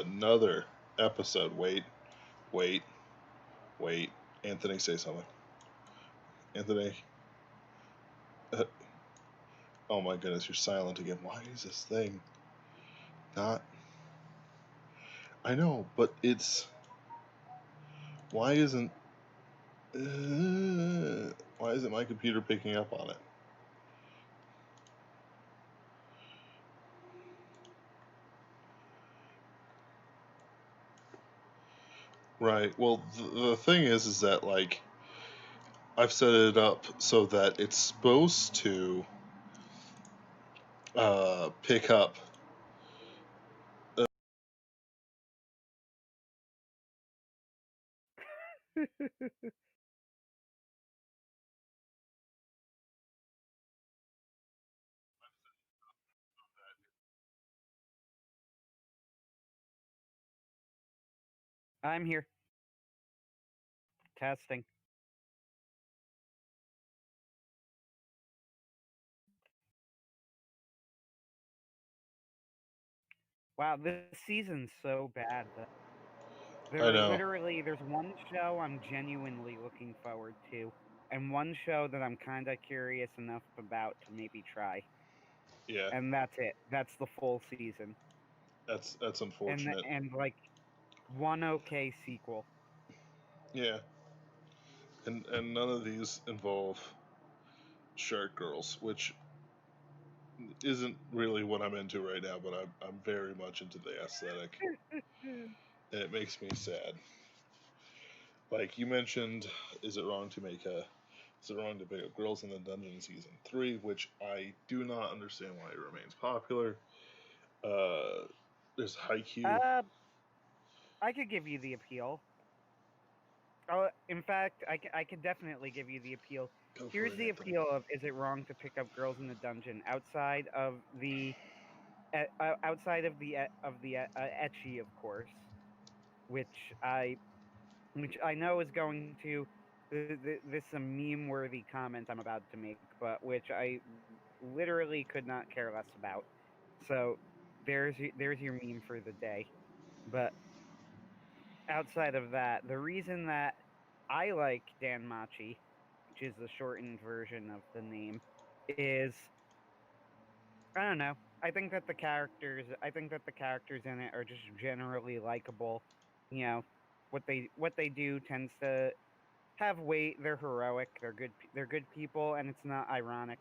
another episode. Wait, wait. Anthony, say something. Anthony. Uh, oh my goodness, you're silent again. Why is this thing not? I know, but it's. Why isn't. Why isn't my computer picking up on it? Right. Well, the thing is that like I've set it up so that it's supposed to pick up. I'm here. Testing. Wow, this season's so bad. I know. There's one show I'm genuinely looking forward to, and one show that I'm kind of curious enough about to maybe try. Yeah, And that's it. That's the full season. that's unfortunate. And like one okay sequel. Yeah, and none of these involve shark girls, which isn't really what I'm into right now. But I'm very much into the aesthetic, and it makes me sad. Like you mentioned, is it wrong to make a is it wrong to pick up Girls in the Dungeon season 3, which I do not understand why it remains popular. Uh, there's Haikyuu. uh, I could give you the appeal. In fact, I could definitely give you the appeal. Go for Here's it, the Anthony. appeal of is it wrong to pick up Girls in the Dungeon outside of the etchy, of course, which I which I know is going to this a meme worthy comment I'm about to make, but which I literally could not care less about. So there's your meme for the day. But outside of that, the reason that I like Dan Machi, which is the shortened version of the name, is I don't know. I think that the characters in it are just generally likable. You know, what they do tends to have weight. They're heroic. They're good people, and it's not ironic.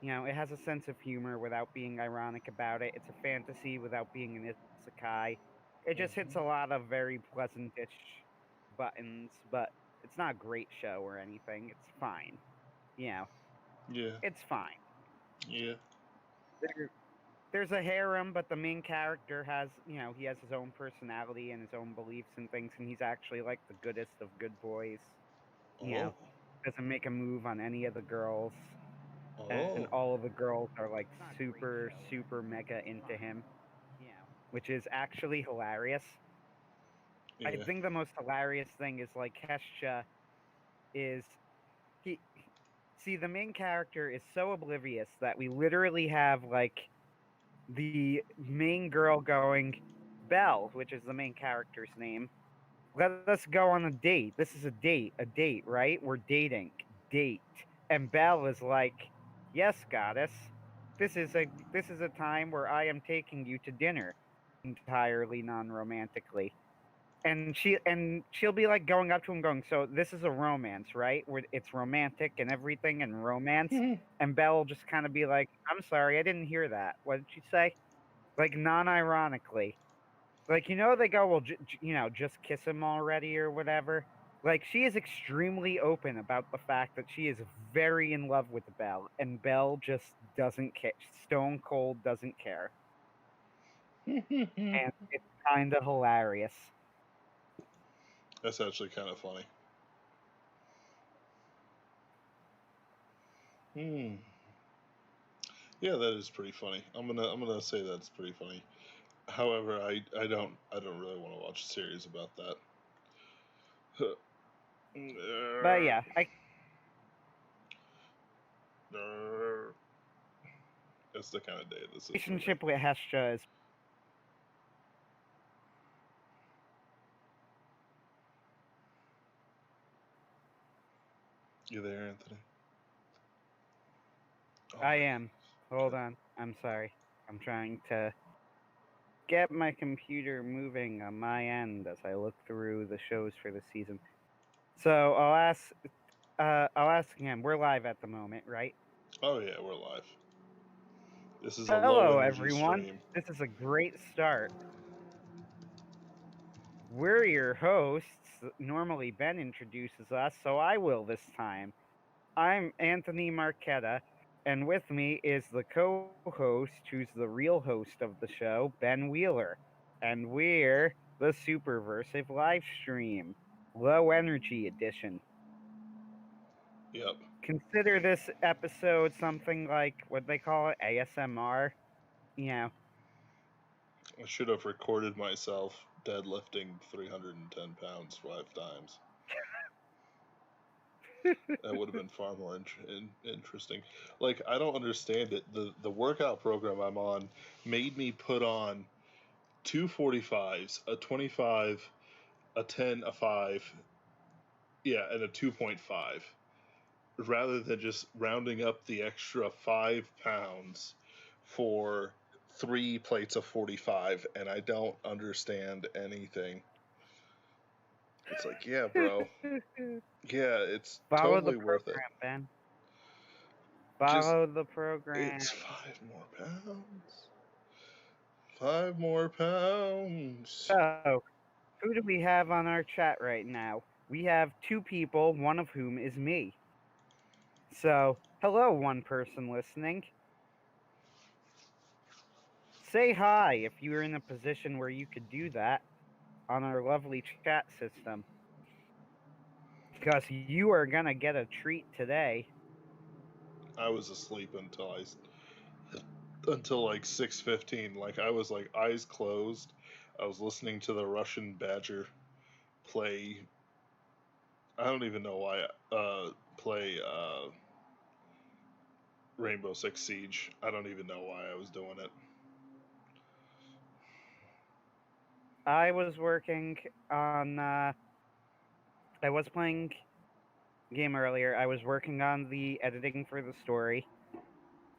You know, it has a sense of humor without being ironic about it. It's a fantasy without being an isekai. It just hits Hmm. a lot of very pleasantish buttons, but it's not a great show or anything. It's fine. You know, Yeah, it's fine. yeah, There, there's a harem, but the main character has, he has his own personality and his own beliefs and things, and he's actually like the goodest of good boys. You oh, know, doesn't make a move on any of the girls, and oh, all of the girls are like super, super mega into him, which is actually hilarious. I yeah, think the most hilarious thing is like Hesha is he. See, the main character is so oblivious that we literally have like the main girl going, Belle, which is the main character's name. Let us go on a date. This is a date, right? We're dating, date. And Belle is like, yes, goddess. This is a time where I am taking you to dinner, entirely non-romantically. And she'll be like going up to him, going, so this is a romance, right? Where it's romantic and everything and romance. And Belle will just kind of be like, I'm sorry, I didn't hear that. What did she say? Like non-ironically, like they go, well, just kiss him already or whatever. Like she is extremely open about the fact that she is very in love with Belle, and Belle just doesn't care. Stone cold doesn't care, and it's kind of hilarious. that's actually kind of funny. Hmm. Yeah, that is pretty funny. I'm gonna say that's pretty funny. However, I don't really want to watch a series about that. But yeah, That's the kind of day this is for me. relationship with Hestia is You there, Anthony? Oh I my am. Hold on. I'm sorry. I'm trying to get my computer moving on my end as I look through the shows for the season. So I'll ask him. We're live at the moment, right? Oh yeah, we're live. This is a low Hello, energy everyone. stream. This is a great start. We're your hosts. Normally, Ben introduces us, so I will this time. I'm Anthony Marchetta, and with me is the co host, who's the real host of the show, Ben Wheeler. And we're the Superversive Livestream, Low Energy Edition. Yep. Consider this episode something like what they call it, ASMR. You know, I should have recorded myself deadlifting 310 pounds 5 times. That would have been far more interesting. Like, I don't understand it. The workout program I'm on made me put on two 45s, a 25, a 10, a 5, yeah, and a 2.5, rather than just rounding up the extra 5 pounds for 3 plates of 45, and I don't understand anything. It's like, yeah, bro. Yeah, it's follow the totally worth it. program, Ben. Just, Follow the program. it's 5 more pounds. 5 more pounds. So, who do we have on our chat right now? We have two people, one of whom is me. So, hello, one person listening. Say hi if you're in a position where you could do that on our lovely chat system. Because you are going to get a treat today. I was asleep until like 6:15. Like, I was like eyes closed. I was listening to the Russian Badger play. I don't even know why. Play Rainbow Six Siege. I don't even know why I was doing it. I was working on. I was playing game earlier. I was working on the editing for the story.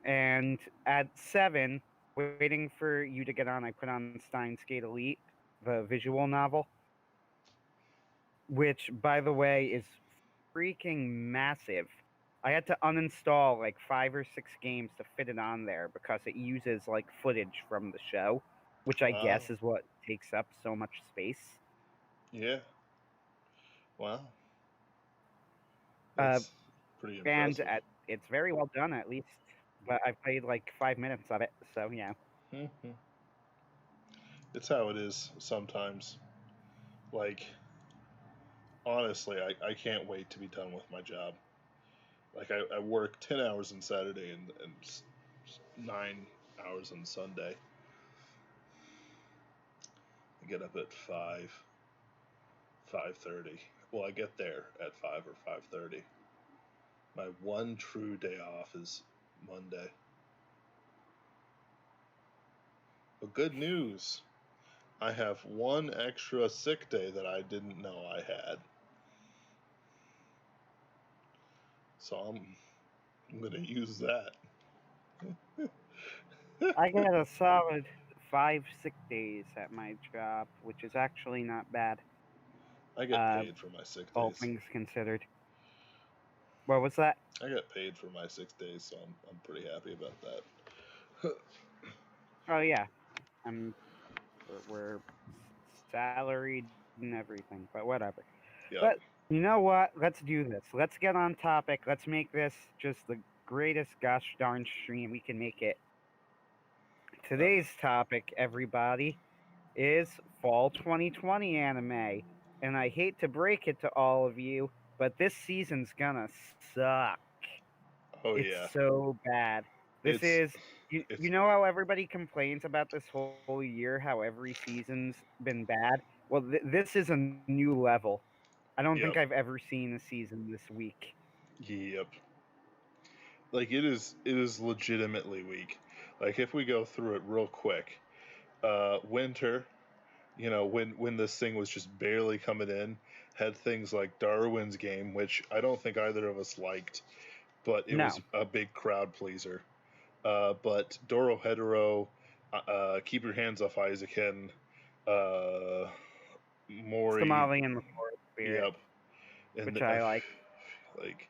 And at 7, waiting for you to get on, I put on Steins Elite, the visual novel, which, by the way, is freaking massive. I had to uninstall like 5 or 6 games to fit it on there because it uses like footage from the show, which I Wow. guess is what takes up so much space. Yeah. Wow. Uh, That's pretty and impressive. it's very well done, at least. But I played like 5 minutes of it, so yeah. Mm-hmm. It's how it is sometimes. Like, honestly, I can't wait to be done with my job. Like, I work 10 hours on Saturday and 9 hours on Sunday. I get up at 5:30. Well, I get there at 5 or 5:30. My one true day off is Monday. But good news, I have one extra sick day that I didn't know I had. So I'm going to use that. I get a solid 5 sick days at my job, which is actually not bad, I get uh, paid for my sick all days. things considered. What was that? I get paid for my 6 days, so I'm pretty happy about that. Oh yeah, I'm we're salaried and everything, but whatever. Yep. But you know what? Let's do this. Let's get on topic. Let's make this just the greatest gosh darn stream we can make it. Today's topic, everybody, is fall 2020 anime. And I hate to break it to all of you, but this season's gonna suck. Oh It's yeah. so bad. This It's is you it's know how everybody complains about this whole year, how every season's been bad? Well, this is a new level. I don't think yep. I've ever seen a season this weak. Yep. Like, it is legitimately weak. Like, if we go through it real quick, winter, you know, when this thing was just barely coming in, had things like Darwin's Game, which I don't think either of us liked, but it was a big crowd pleaser. But Doro Hedero, Keep Your Hands Off Isaacin, Mori, Somali and the Forest Spirit, yep, and which I like. like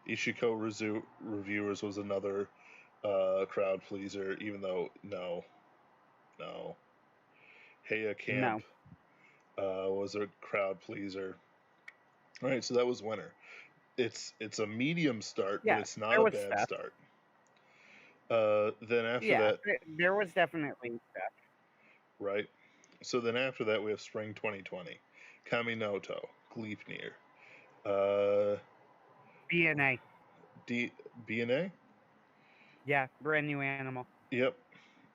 Ishiko Reviewers was another crowd pleaser, even though no, Heya Camp was a crowd pleaser. All right, so that was winter. It's a medium start, but it's not a bad start. Then after that, there was definitely stuff. Right. So then after that, we have spring 2020, Kaminoto, Gleipnir, BNA. BNA. Yeah, brand new animal. Yep.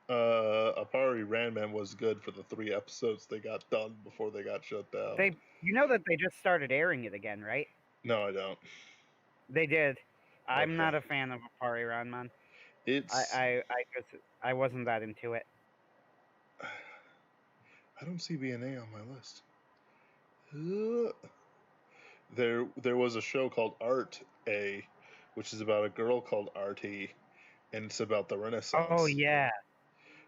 Apari Ranman was good for the 3 episodes they got done before they got shut down. You know that they just started airing it again, right? No, I don't. They did. I'm not a fan of Apari Ranman. I wasn't that into it. I don't see BNA on my list. There was a show called Art A, which is about a girl called Artie, and it's about the Renaissance. Oh yeah,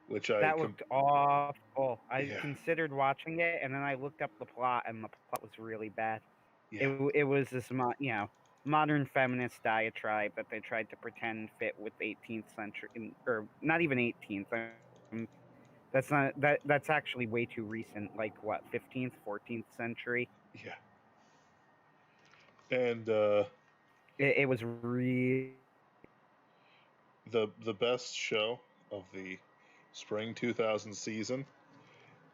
which that looked awful. I considered watching it, and then I looked up the plot, and the plot was really bad. Yeah. It was this modern feminist diatribe that they tried to pretend fit with 18th century, or not even 18th. That's actually way too recent. Like what, 15th, 14th century? Yeah. And it was really the best show of the spring 2000 season,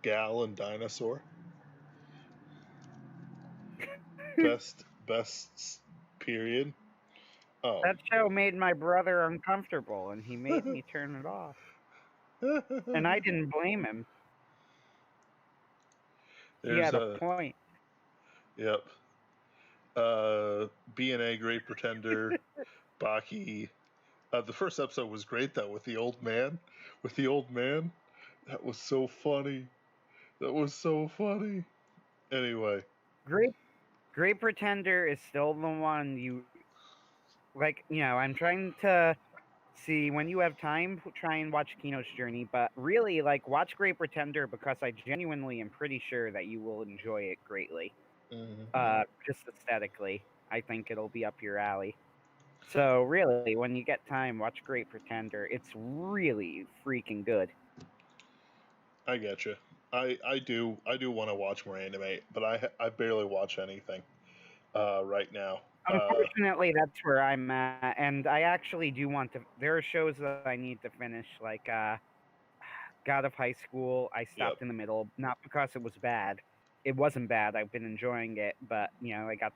Gal and Dinosaur. best period. Oh. That show made my brother uncomfortable, and he made me turn it off. And I didn't blame him. He had a point. Yep. BNA, Great Pretender, Baki. The first episode was great though, with the old man. That was so funny. Anyway. Great Pretender is still the one you like. You know, I'm trying to see, when you have time, try and watch Kino's Journey, but really, like, watch Great Pretender, because I genuinely am pretty sure that you will enjoy it greatly. Mm-hmm. Just aesthetically, I think it'll be up your alley. So really, when you get time, watch Great Pretender. It's really freaking good. I get you. I do want to watch more anime, but I barely watch anything right now. Unfortunately, that's where I'm at, and I actually do want to. There are shows that I need to finish, like God of High School. I stopped in the middle, not because it was bad. It wasn't bad. I've been enjoying it, but you know, I got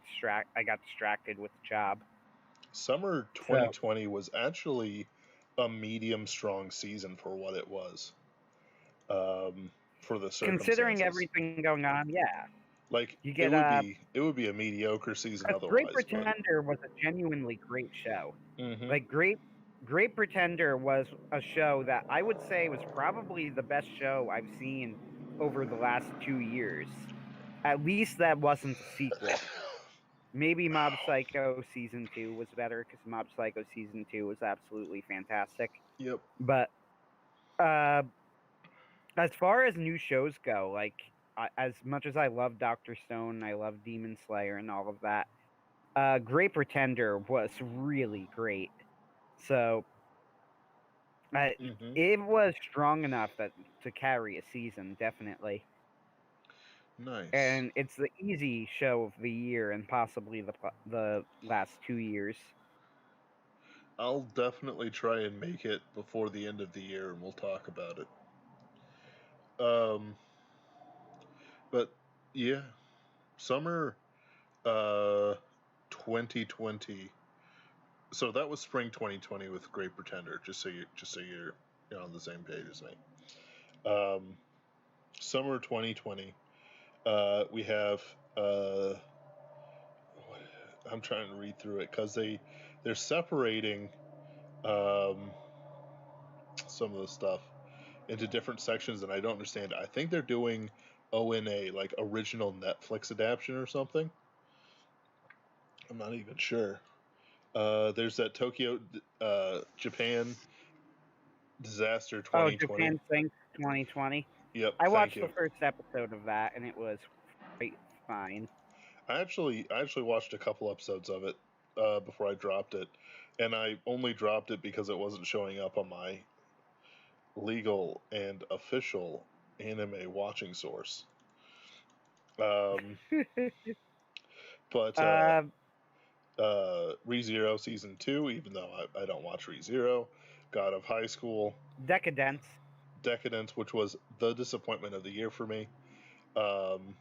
distracted with the job. Summer 2020 was actually a medium strong season for what it was. For the circumstances. Considering everything going on, yeah. Like you get it would be a mediocre season otherwise. Great Pretender was a genuinely great show. Mm-hmm. Like Great Pretender was a show that I would say was probably the best show I've seen over the last 2 years. At least that wasn't a sequel. Maybe Mob Psycho Season 2 was better, because Mob Psycho Season 2 was absolutely fantastic. Yep. But as far as new shows go, like, as much as I love Dr. Stone, I love Demon Slayer and all of that, Great Pretender was really great. So it was strong enough to carry a season, definitely. Nice. And it's the easy show of the year, and possibly the last 2 years. I'll definitely try and make it before the end of the year, and we'll talk about it. But yeah, summer 2020. So that was spring 2020 with Great Pretender. Just so you're on the same page as me. Summer 2020. We have. I'm trying to read through it because they're separating some of the stuff into different sections, and I don't understand. I think they're doing ONA, like original Netflix adaptation or something. I'm not even sure. There's that Tokyo, Japan disaster Oh, 2020. Japan Sink 2020. Yep, I thank watched you. the first episode of that, and it was quite fine. I actually watched a couple episodes of it before I dropped it, and I only dropped it because it wasn't showing up on my legal and official anime watching source. Um, but uh, ReZero season 2, even though I don't watch ReZero, God of High School, Decadence. Decadence, which was the disappointment of the year for me. Um,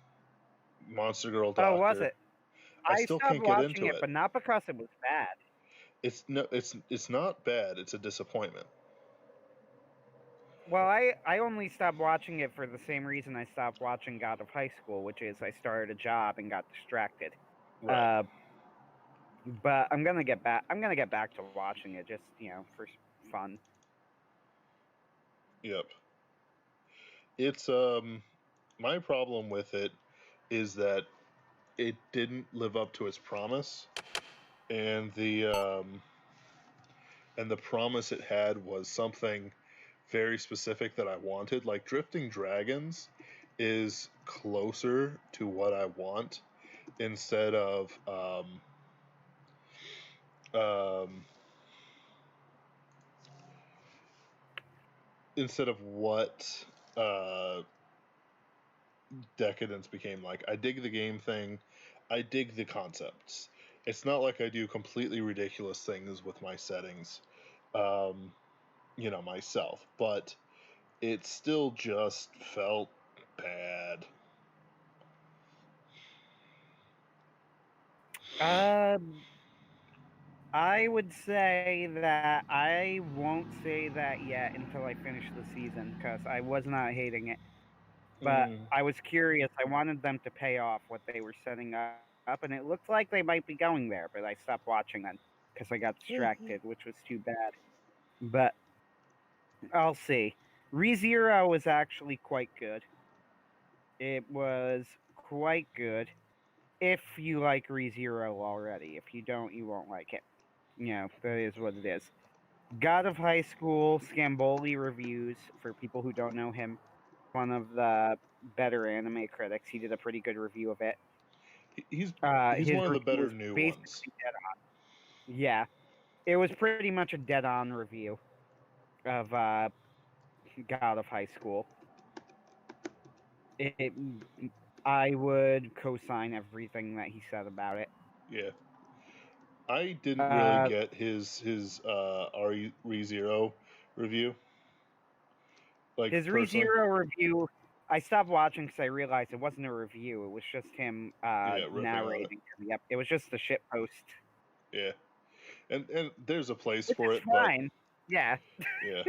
Monster Girl Oh, was Doctor. it? I I still stopped can't get watching into it, it. but not because it was bad. It's not bad. It's a disappointment. Well, I only stopped watching it for the same reason I stopped watching God of High School, which is I started a job and got distracted. Right. Uh, but I'm gonna get back. I'm gonna get back to watching it, just for fun. Yep. It's my problem with it is that it didn't live up to its promise, and the promise it had was something very specific that I wanted. Like Drifting Dragons is closer to what I want instead of um, what uh, Decadence became like. I dig the game thing. I dig the concepts. It's not like I do completely ridiculous things with my settings, um, myself, but it still just felt bad. Um, I would say that I won't say that yet until I finish the season because I was not hating it. But Mm, I was curious. I wanted them to pay off what they were setting up, and it looked like they might be going there. But I stopped watching then because I got distracted, which was too bad. But I'll see. ReZero was actually quite good. It was quite good if you like ReZero already. If you don't, you won't like it. That is what it is. God of High School, Scamboli reviews, for people who don't know him, one of the better anime critics. He did a pretty good review of it. he's His one of the review better was new ones. basically dead on. Yeah, it was pretty much a dead on review of God of High School. It, I would co-sign everything that he said about it. Yeah, I didn't really Uh, get his ReZero review, like his personally. ReZero review, I stopped watching because I realized it wasn't a review. It was just him Yeah, ripping on it. narrating. Yep, it was just a shit post. Yeah, and there's a place Which for is it, but fine. Yeah, yeah,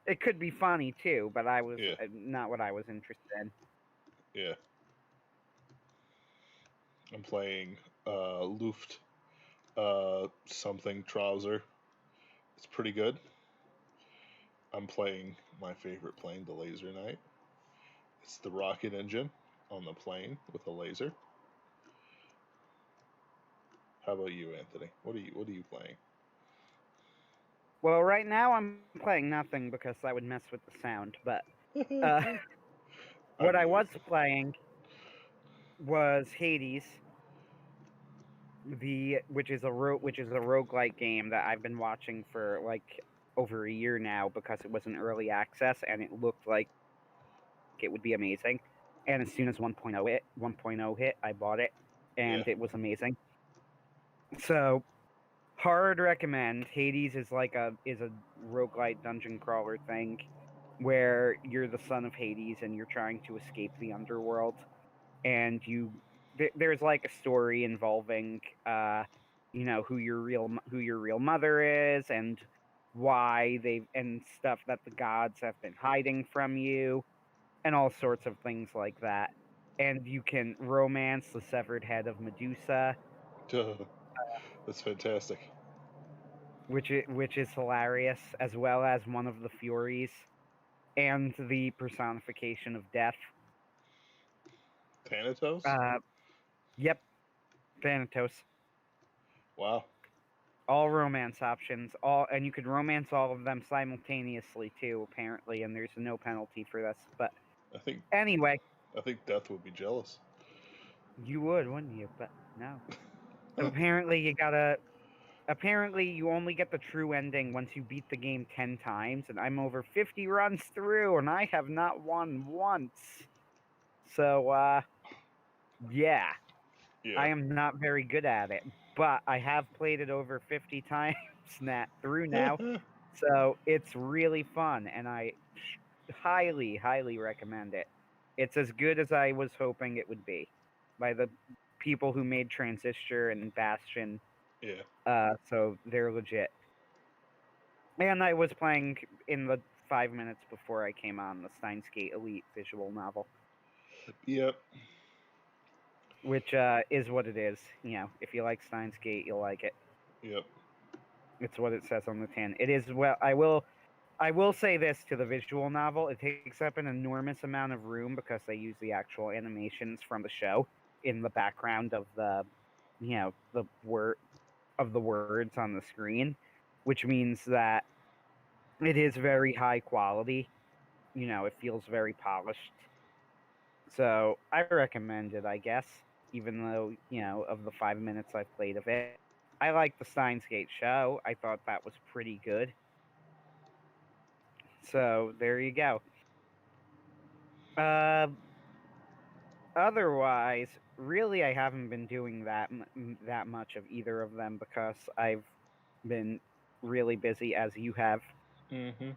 it could be funny too, but I was yeah, not what I was interested in. yeah. I'm playing Luft something trouser. It's pretty good. I'm playing my favorite plane, the Laser Knight. It's the rocket engine on the plane with a laser. How about you, Anthony? What are you playing? Well, right now I'm playing nothing because I would mess with the sound. But uh, I what I believe was playing was Hades, which is a roguelike game that I've been watching for like over a year now because it was an early access and it looked like it would be amazing. And as soon as 1.0 hit, I bought it, yeah. and it was amazing. So hard recommend. Hades is a roguelite dungeon crawler thing where you're the son of Hades and you're trying to escape the underworld, and there's like a story involving who your real mother is and why they've and stuff that the gods have been hiding from you and all sorts of things like that. And you can romance the severed head of Medusa, That's fantastic. which is hilarious, as well as one of the Furies and the personification of death. Thanatos? Yep, Thanatos. Wow. All romance options, and you can romance all of them simultaneously too, apparently, and there's no penalty for this. But I think anyway, I think Death would be jealous. you would, wouldn't you? But no. So apparently you only get the true ending once you beat the game 10 times, and I'm over 50 runs through, and I have not won once. So, yeah, Yeah. I am not very good at it, but I have played it over 50 times through now, so it's really fun, and I highly, highly recommend it. It's as good as I was hoping it would be by the people who made Transistor and Bastion. Yeah. So they're legit. And I was playing in the 5 minutes before I came on the Steins Gate Elite visual novel, Yep. which is what it is. You know, if you like Steins Gate, you'll like it. Yep. It's what it says on the tin. It is well. I will say this to the visual novel: it takes up an enormous amount of room because they use the actual animations from the show in the background of the words on the screen, which means that it is very high quality. It feels very polished. So I recommend it, I guess, even though, of the 5 minutes I've played of it. I like the Steins Gate show. I thought that was pretty good. So there you go. Uh, Otherwise, really, I haven't been doing that much of either of them because I've been really busy, as you have. Mm-hmm.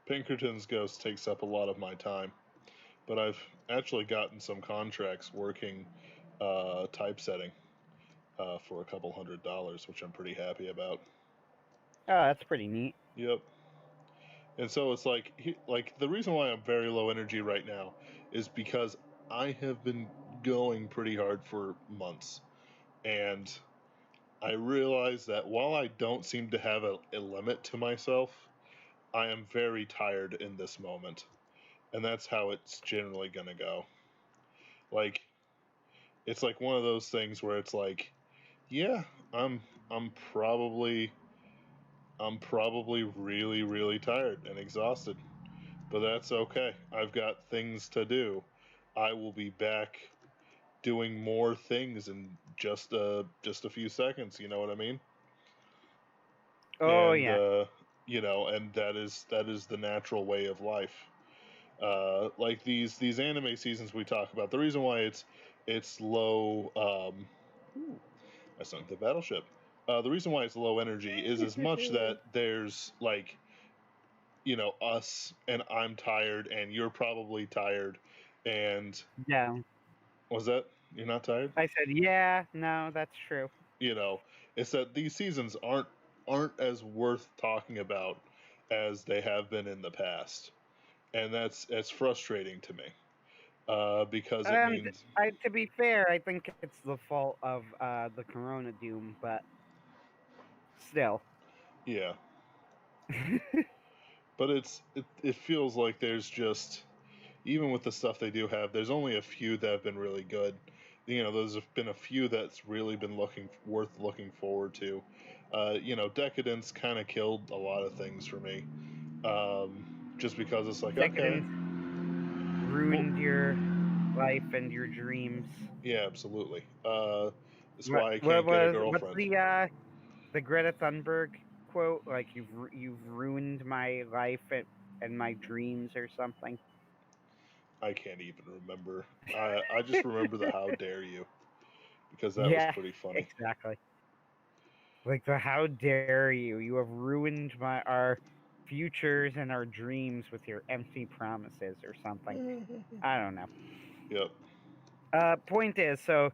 Pinkerton's Ghost takes up a lot of my time, but I've actually gotten some contracts working typesetting for a couple $100, which I'm pretty happy about. Oh, that's pretty neat. Yep. And so it's like the reason why I'm very low energy right now is because I have been going pretty hard for months, and I realize that while I don't seem to have a limit to myself, I am very tired in this moment, and that's how it's generally gonna go. Like it's like one of those things where it's like, yeah, I'm I'm probably I'm probably really really tired and exhausted, but that's okay. I've got things to do. I will be back doing more things in just a few seconds. You know what I mean? Oh, And yeah. and that is the natural way of life. Like these anime seasons we talk about. The reason why it's low. Ooh, I sunk the battleship. The reason why it's low energy is as much that there's like us and I'm tired and you're probably tired and Yeah. was that you're not tired? I said, yeah, no, that's true. You know, it's that these seasons aren't as worth talking about as they have been in the past, and that's frustrating to me because it And means to be fair, I think it's the fault of the Corona Doom, but still. yeah, but it feels like there's just even with the stuff they do have, there's only a few that have been really good. There's been a few that's really been worth looking forward to. Decadence kind of killed a lot of things for me, just because it's like okay, Decadence well, ruined your life and your dreams. yeah, absolutely. That's What why I what can't get a was what's girlfriend. the Greta Thunberg quote? Like you've ruined my life and my dreams or something. I can't even remember. I just remember the "How dare you" because that was Yeah, pretty funny. exactly. Like the how dare you? You have ruined our futures and our dreams with your empty promises or something. I don't know. Yep. Point is, so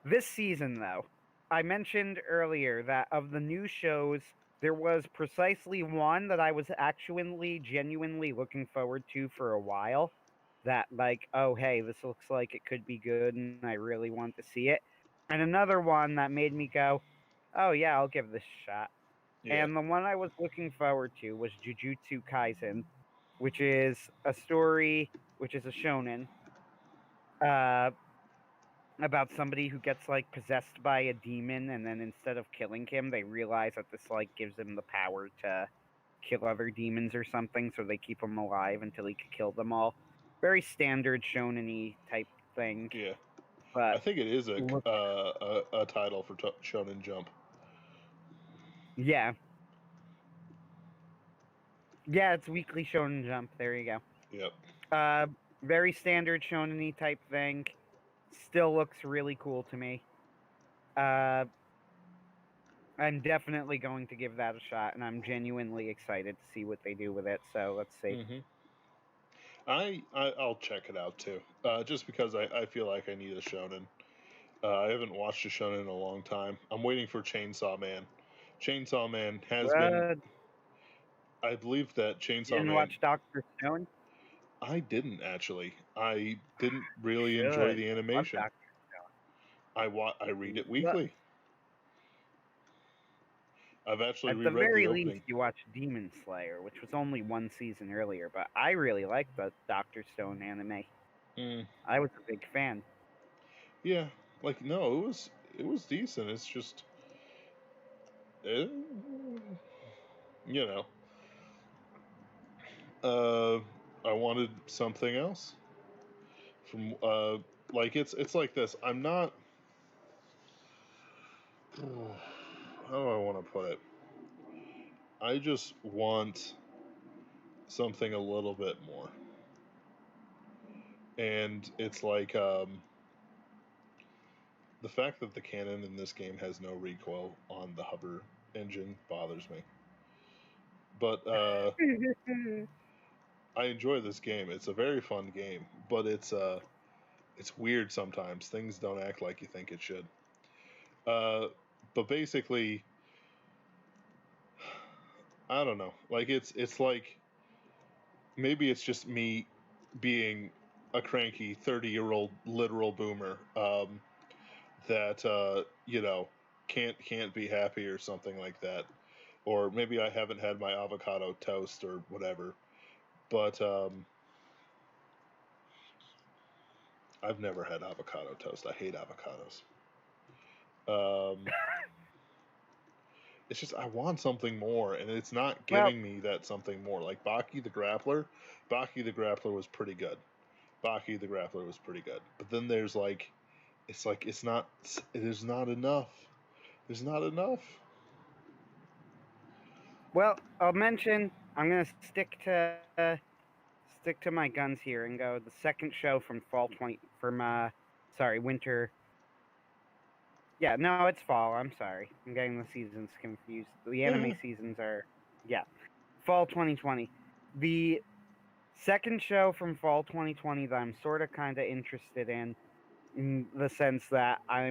this season though, I mentioned earlier that of the new shows, there was precisely one that I was actually genuinely looking forward to for a while. That like, oh hey, this looks like it could be good and I really want to see it. And another one that made me go, oh yeah, I'll give this a shot. Yeah. And the one I was looking forward to was Jujutsu Kaisen, which is a story, which is a shonen, uh, about somebody who gets like possessed by a demon, and then instead of killing him, they realize that this like gives him the power to kill other demons or something, so they keep him alive until he can kill them all. Very standard shonen-y type thing, Yeah, but I think it is look, a title for Shonen Jump. yeah, yeah, it's Weekly Shonen Jump. There you go. Yep. Uh, very standard shonen-y type thing. Still looks really cool to me. Uh, I'm definitely going to give that a shot, and I'm genuinely excited to see what they do with it. So let's see. Mm-hmm. I'll check it out too. Just because I feel like I need a shonen. I haven't watched a shonen in a long time. I'm waiting for Chainsaw Man. Chainsaw Man has been. What? I believe that You Chainsaw didn't Man. watch Doctor Stone? I didn't actually. I didn't You really enjoy should. the I love animation. Doctor I read it Stone. weekly. I've actually At the reread the very least, opening. you watched Demon Slayer, which was only one season earlier, but I really liked the Doctor Stone anime. Mm, I was a big fan. yeah, like no, it was decent. It's just, eh, you know, uh, I wanted something else from like it's like this. I'm not. How do I want to put it? I just want something a little bit more, and it's like the fact that the cannon in this game has no recoil on the hover engine bothers me. But I enjoy this game. It's a very fun game, but it's weird sometimes. Things don't act like you think it should. Uh, but basically, I don't know. Like it's like maybe it's just me being a cranky 30-year-old literal boomer that can't be happy or something like that. Or maybe I haven't had my avocado toast or whatever. But I've never had avocado toast. I hate avocados. Um, it's just I want something more, and it's not Well, giving me that something more. Like Baki the Grappler, Baki the Grappler was pretty good. Baki the Grappler was pretty good. But then there's like it's not. There's not enough. There's not enough. well, I'll mention. I'm gonna stick to my guns here and go the second show from winter. Yeah, no, it's fall. I'm sorry. I'm getting the seasons confused. The anime seasons are, yeah, fall 2020. The second show from fall 2020 that I'm sort of kind of interested in the sense that I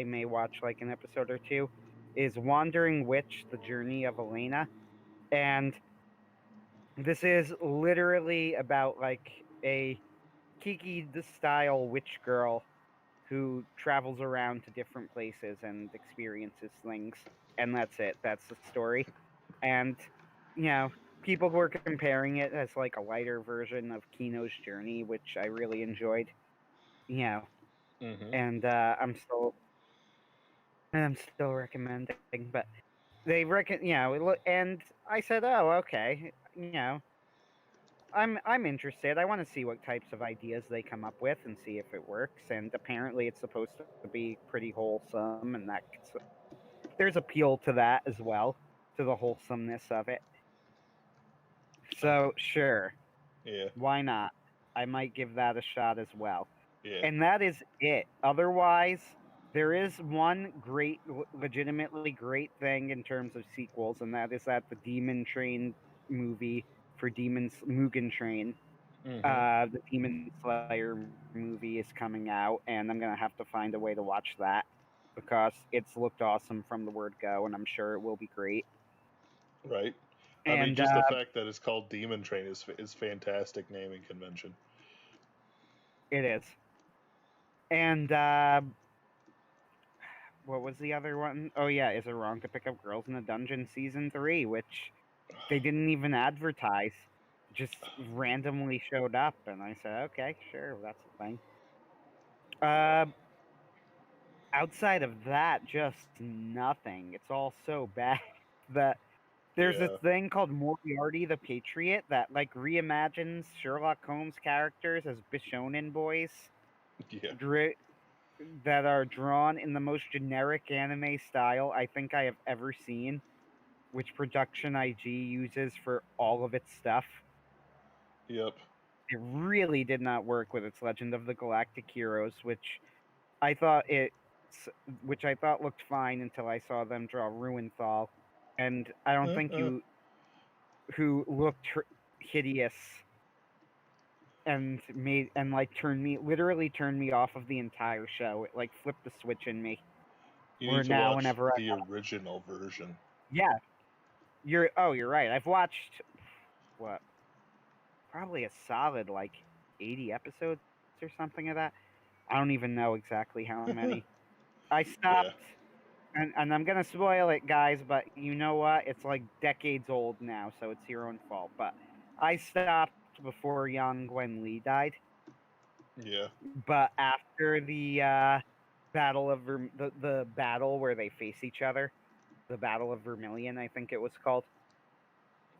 may watch like an episode or two, is Wandering Witch: The Journey of Elena, and this is literally about like a Kiki the style witch girl who travels around to different places and experiences things, and that's it. That's the story. And you know, people were comparing it as like a lighter version of Kino's Journey, which I really enjoyed. You know, Mm-hmm. and I'm still recommending, but they reckon, and I said, oh, okay, I'm interested. I want to see what types of ideas they come up with and see if it works. And apparently, it's supposed to be pretty wholesome, and there's appeal to that as well, to the wholesomeness of it. So sure, Yeah. why not? I might give that a shot as well. Yeah. And that is it. Otherwise, there is one legitimately great thing in terms of sequels, and that is that the Demon Train movie for Mugen Train, Mm-hmm. the Demon Slayer movie is coming out, and I'm gonna have to find a way to watch that because it's looked awesome from the word go, and I'm sure it will be great. Right. I mean, And just the fact that it's called Demon Train is fantastic naming convention. it is. And what was the other one? Oh yeah, is it wrong to pick up girls in a dungeon season 3, which they didn't even advertise, just randomly showed up, and I said, okay, sure, that's a thing. Uh, outside of that, just nothing. It's all so bad that there's this Yeah. thing called Moriarty the Patriot that like reimagines Sherlock Holmes characters as Bishonen boys Yeah. dra- that are drawn in the most generic anime style I think I have ever seen, which Production IG uses for all of its stuff. Yep. It really did not work with its Legend of the Galactic Heroes, I thought it, which I thought looked fine until I saw them draw Ruinthal, and I don't think you who looked hideous and made and like literally turned me off of the entire show. It like flipped the switch in me. You Where need to now, watch whenever the original version. yeah, you're right. I've watched what probably a solid like 80 episodes or something of that. I don't even know exactly how many. I Yeah. stopped, and I'm gonna spoil it, guys. But you know what? It's like decades old now, so it's your own fault. But I stopped before young Gwen Lee died. Yeah. But after the battle of the battle where they face each other, the Battle of Vermilion, I think it was called.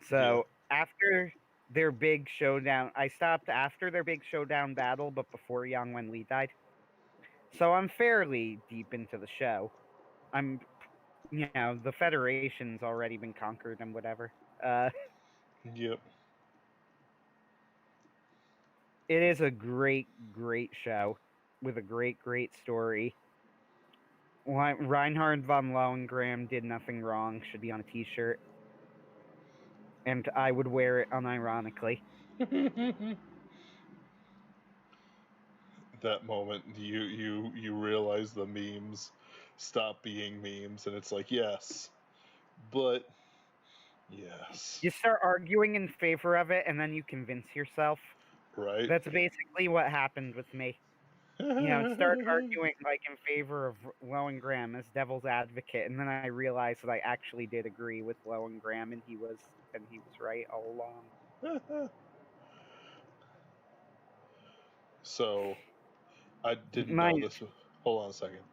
Yeah. So after their big showdown, I stopped after their big showdown battle, but before Yang Wen Li died. So I'm fairly deep into the show. I'm, the Federation's already been conquered and whatever. Uh, Yep. it is a great, great show with a great, great story. Reinhard von Lohengrin did nothing wrong. Should be on a T-shirt, and I would wear it unironically. That moment you realize the memes stop being memes, and it's like, yes, but yes, You start arguing in favor of it, and then you convince yourself. right. That's basically what happened with me. Start arguing like in favor of Lohengrin as devil's advocate, and then I realized that I actually did agree with Lohengrin, and he was right all along. So I didn't My know this. Hold on a second.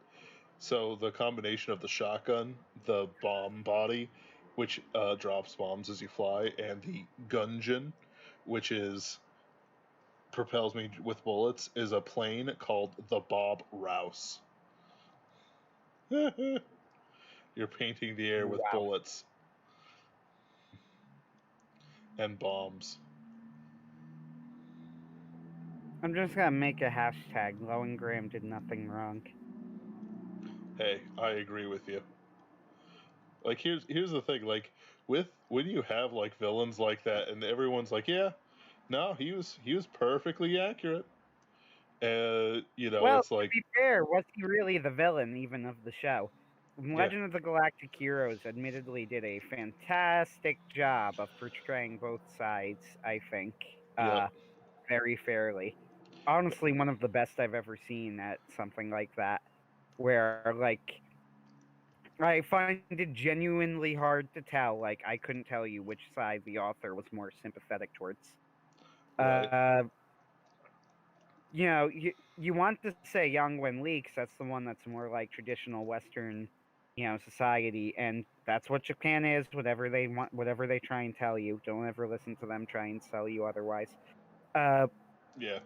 So the combination of the shotgun, the bomb body, which drops bombs as you fly, and the gungeon, which is propels me with bullets, is a plane called the Bob Rouse. You're painting the air with wow. bullets and bombs. I'm just gonna make a hashtag. Lohengrin did nothing wrong. Hey, I agree with you. Like here's the thing, like with when you have like villains like that and everyone's like, yeah, no, he was perfectly accurate. Well, It's to like, be fair, was he really the villain even of the show? yeah, Legend of the Galactic Heroes admittedly did a fantastic job of portraying both sides, I think, yep, very fairly. Honestly, one of the best I've ever seen at something like that, where, like, I find it genuinely hard to tell. Like, I couldn't tell you which side the author was more sympathetic towards. right, Uh, you want to say Yang Wen Li 'cause that's the one that's more like traditional Western, society, and that's what Japan is. Whatever they want, whatever they try and tell you, don't ever listen to them try and sell you otherwise. Uh, yeah,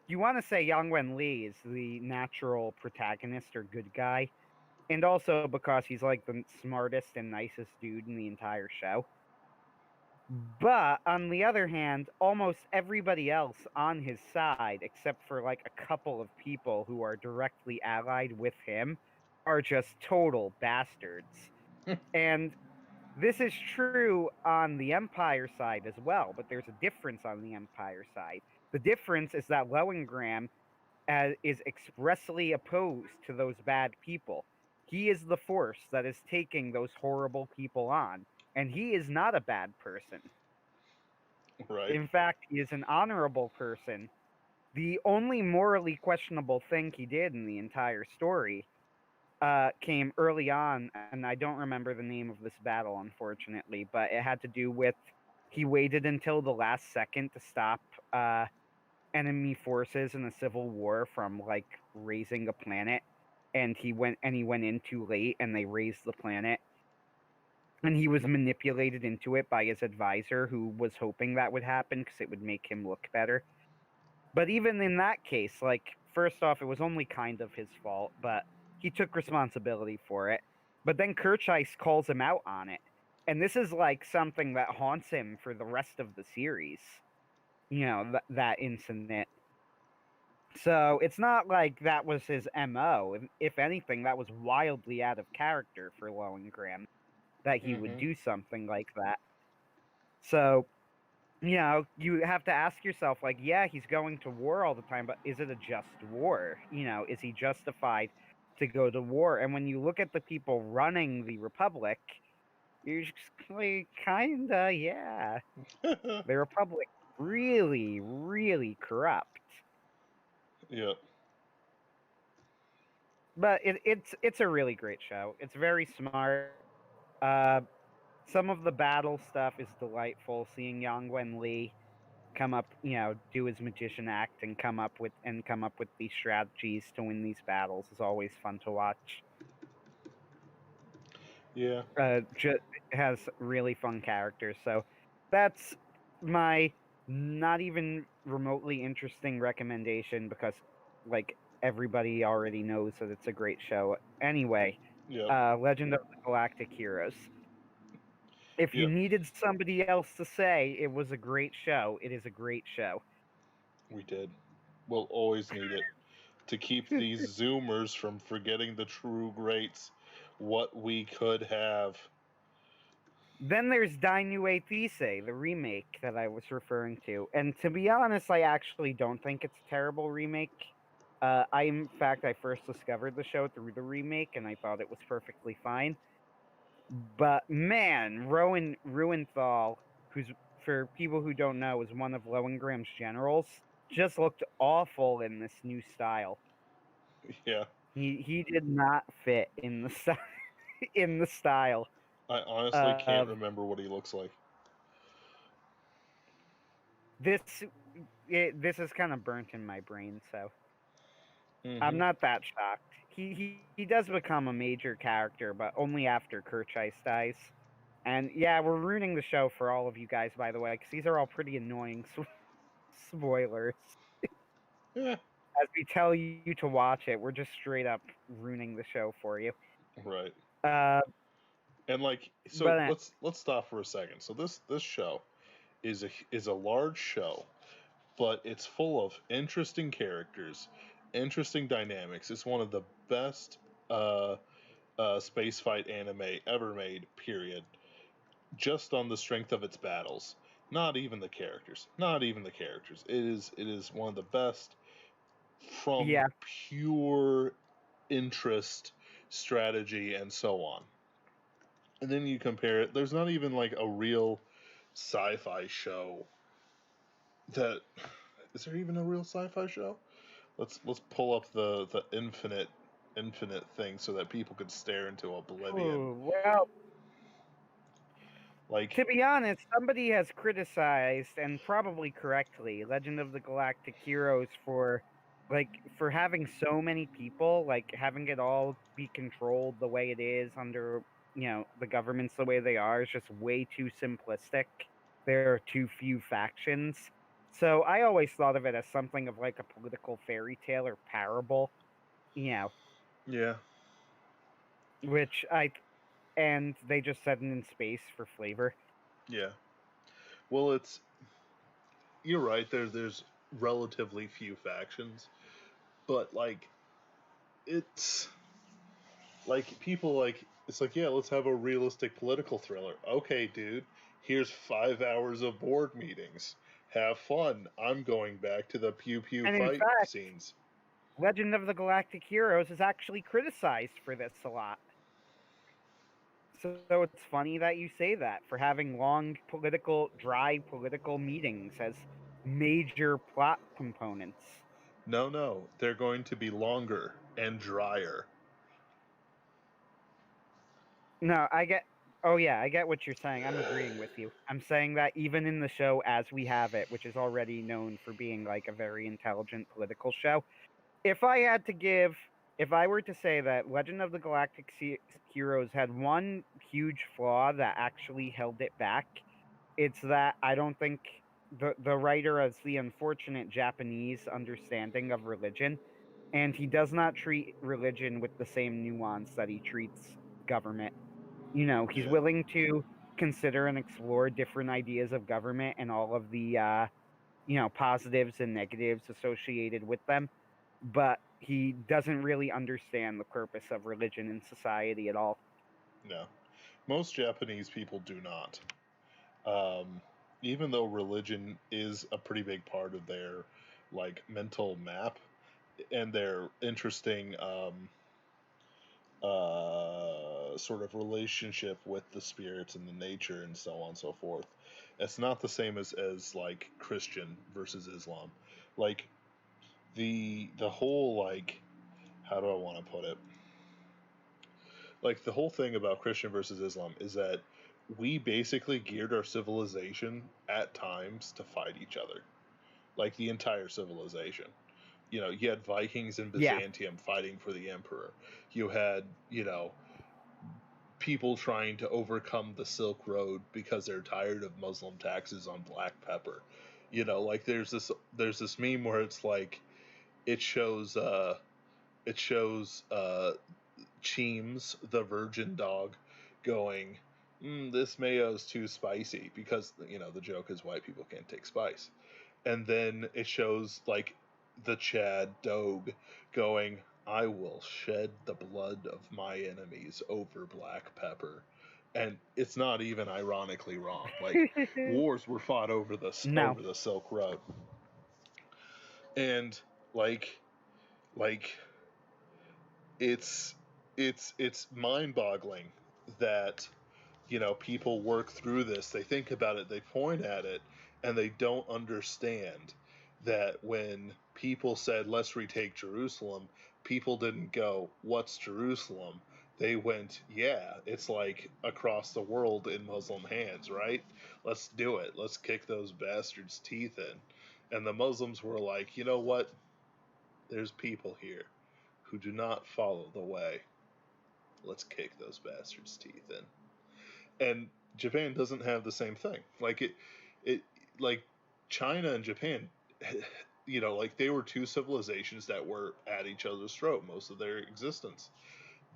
you want to say Yang Wen Li is the natural protagonist or good guy, and also because he's like the smartest and nicest dude in the entire show. But on the other hand, almost everybody else on his side, except for like a couple of people who are directly allied with him, are just total bastards. And this is true on the Empire side as well, but there's a difference on the Empire side. The difference is that Lohengrin is expressly opposed to those bad people. He is the force that is taking those horrible people on, and he is not a bad person. right, In fact, he is an honorable person. The only morally questionable thing he did in the entire story came early on, and I don't remember the name of this battle, unfortunately, but it had to do with he waited until the last second to stop enemy forces in a civil war from like raising a planet, and he went in too late, and they raised the planet, and he was manipulated into it by his advisor, who was hoping that would happen because it would make him look better. But even in that case, like, first off, it was only kind of his fault, but he took responsibility for it. But then Kirchheis calls him out on it. And this is like something that haunts him for the rest of the series. You know, that incident. So it's not like that was his MO. If anything, that was wildly out of character for Lohengrin, that he would Mm-hmm. do something like that. So, you know, you have to ask yourself, like, yeah, he's going to war all the time, but is it a just war? You know, is he justified to go to war? And when you look at the people running the Republic, you're just like, kinda, yeah. The Republic really, really corrupt. Yeah. But it's a really great show. It's very smart. Uh, some of the battle stuff is delightful. Seeing Yang Wen Li come up, you know, do his magician act and come up with these strategies to win these battles is always fun to watch. Yeah. Just has really fun characters. So that's my not even remotely interesting recommendation because like everybody already knows that it's a great show. Anyway, Yep. Legend of the Galactic Heroes. If you Yep. needed somebody else to say it was a great show, it is a great show. We did. We'll always need it to keep these Zoomers from forgetting the true greats, what we could have. Then there's Dainue Thisei, the remake that I was referring to. And to be honest, I actually don't think it's a terrible remake. In fact, I first discovered the show through the remake, and I thought it was perfectly fine. But man, Rowan Ruenthal, who's, for people who don't know, is one of Lohengrin's generals, just looked awful in this new style. Yeah. He did not fit in the in the style I honestly can't of remember what he looks like. this. This is kind of burnt in my brain, so I'm Mm-hmm. not that shocked. He does become a major character, but only after Kirchheis dies. And yeah, we're ruining the show for all of you guys, by the way, because these are all pretty annoying spoilers. Yeah. As we tell you to watch it, we're just straight up ruining the show for you. Right. Uh, And like, so but let's stop for a second. So this show is a large show, but it's full of interesting characters, interesting dynamics. It's one of the best uh, space fight anime ever made. Period. Just on the strength of its battles. Not even the characters. Not even the characters. It is one of the best from yeah, pure interest, strategy, and so on. And then you compare it. There's not even like a real sci-fi show that is there even a real sci-fi show? Let's pull up the infinite thing so that people could stare into oblivion. well, Like, to be honest, somebody has criticized, and probably correctly, Legend of the Galactic Heroes for like for having so many people, like having it all be controlled the way it is under, you know, the governments the way they are is just way too simplistic. There are too few factions. So I always thought of it as something of like a political fairy tale or parable, you know, yeah, which I and they just set it in space for flavor. yeah. Well, you're right. There's relatively few factions, but like it's like people like it's like, yeah, let's have a realistic political thriller. Okay, dude, here's 5 hours of board meetings. Have fun. I'm going back to the pew pew And in fight fact, scenes. Legend of the Galactic Heroes is actually criticized for this a lot. So it's funny that you say that, for having long dry political meetings as major plot components. No, no, they're going to be longer and drier. No, I get. Oh yeah, I get what you're saying. I'm agreeing with you. I'm saying that even in the show as we have it, which is already known for being like a very intelligent political show, if I had to give, if I were to say that Legend of the Galactic Heroes had one huge flaw that actually held it back, it's that I don't think the writer has the unfortunate Japanese understanding of religion, and he does not treat religion with the same nuance that he treats government. He's Yeah, willing to consider and explore different ideas of government and all of the positives and negatives associated with them, but he doesn't really understand the purpose of religion in society at all. no. Most Japanese people do not. Um, Even though religion is a pretty big part of their like mental map and their interesting sort of relationship with the spirits and the nature and so on and so forth. It's not the same as like Christian versus Islam. Like the whole like how do I want to put it? Like the whole thing about Christian versus Islam is that we basically geared our civilization at times to fight each other. Like the entire civilization. You had Vikings in Yeah. Byzantium fighting for the emperor. You had, people trying to overcome the Silk Road because they're tired of Muslim taxes on black pepper. Like there's this meme where it's like it shows Cheems, the virgin dog, going, this mayo's too spicy because the joke is white people can't take spice. And then it shows like the Chad Dogue going, I will shed the blood of my enemies over black pepper. And it's not even ironically wrong. Like wars were fought over the No. over the Silk Road. And like like it's it's mind-boggling that people work through this, they think about it, they point at it, and they don't understand that when people said let's retake Jerusalem, people didn't go what's Jerusalem, they went yeah, it's like across the world in Muslim hands, right? Let's do it, let's kick those bastards teeth in. And the Muslims were like, you know what, there's people here who do not follow the way, let's kick those bastards teeth in. And Japan doesn't have the same thing. It like China and Japan, like they were two civilizations that were at each other's throat most of their existence.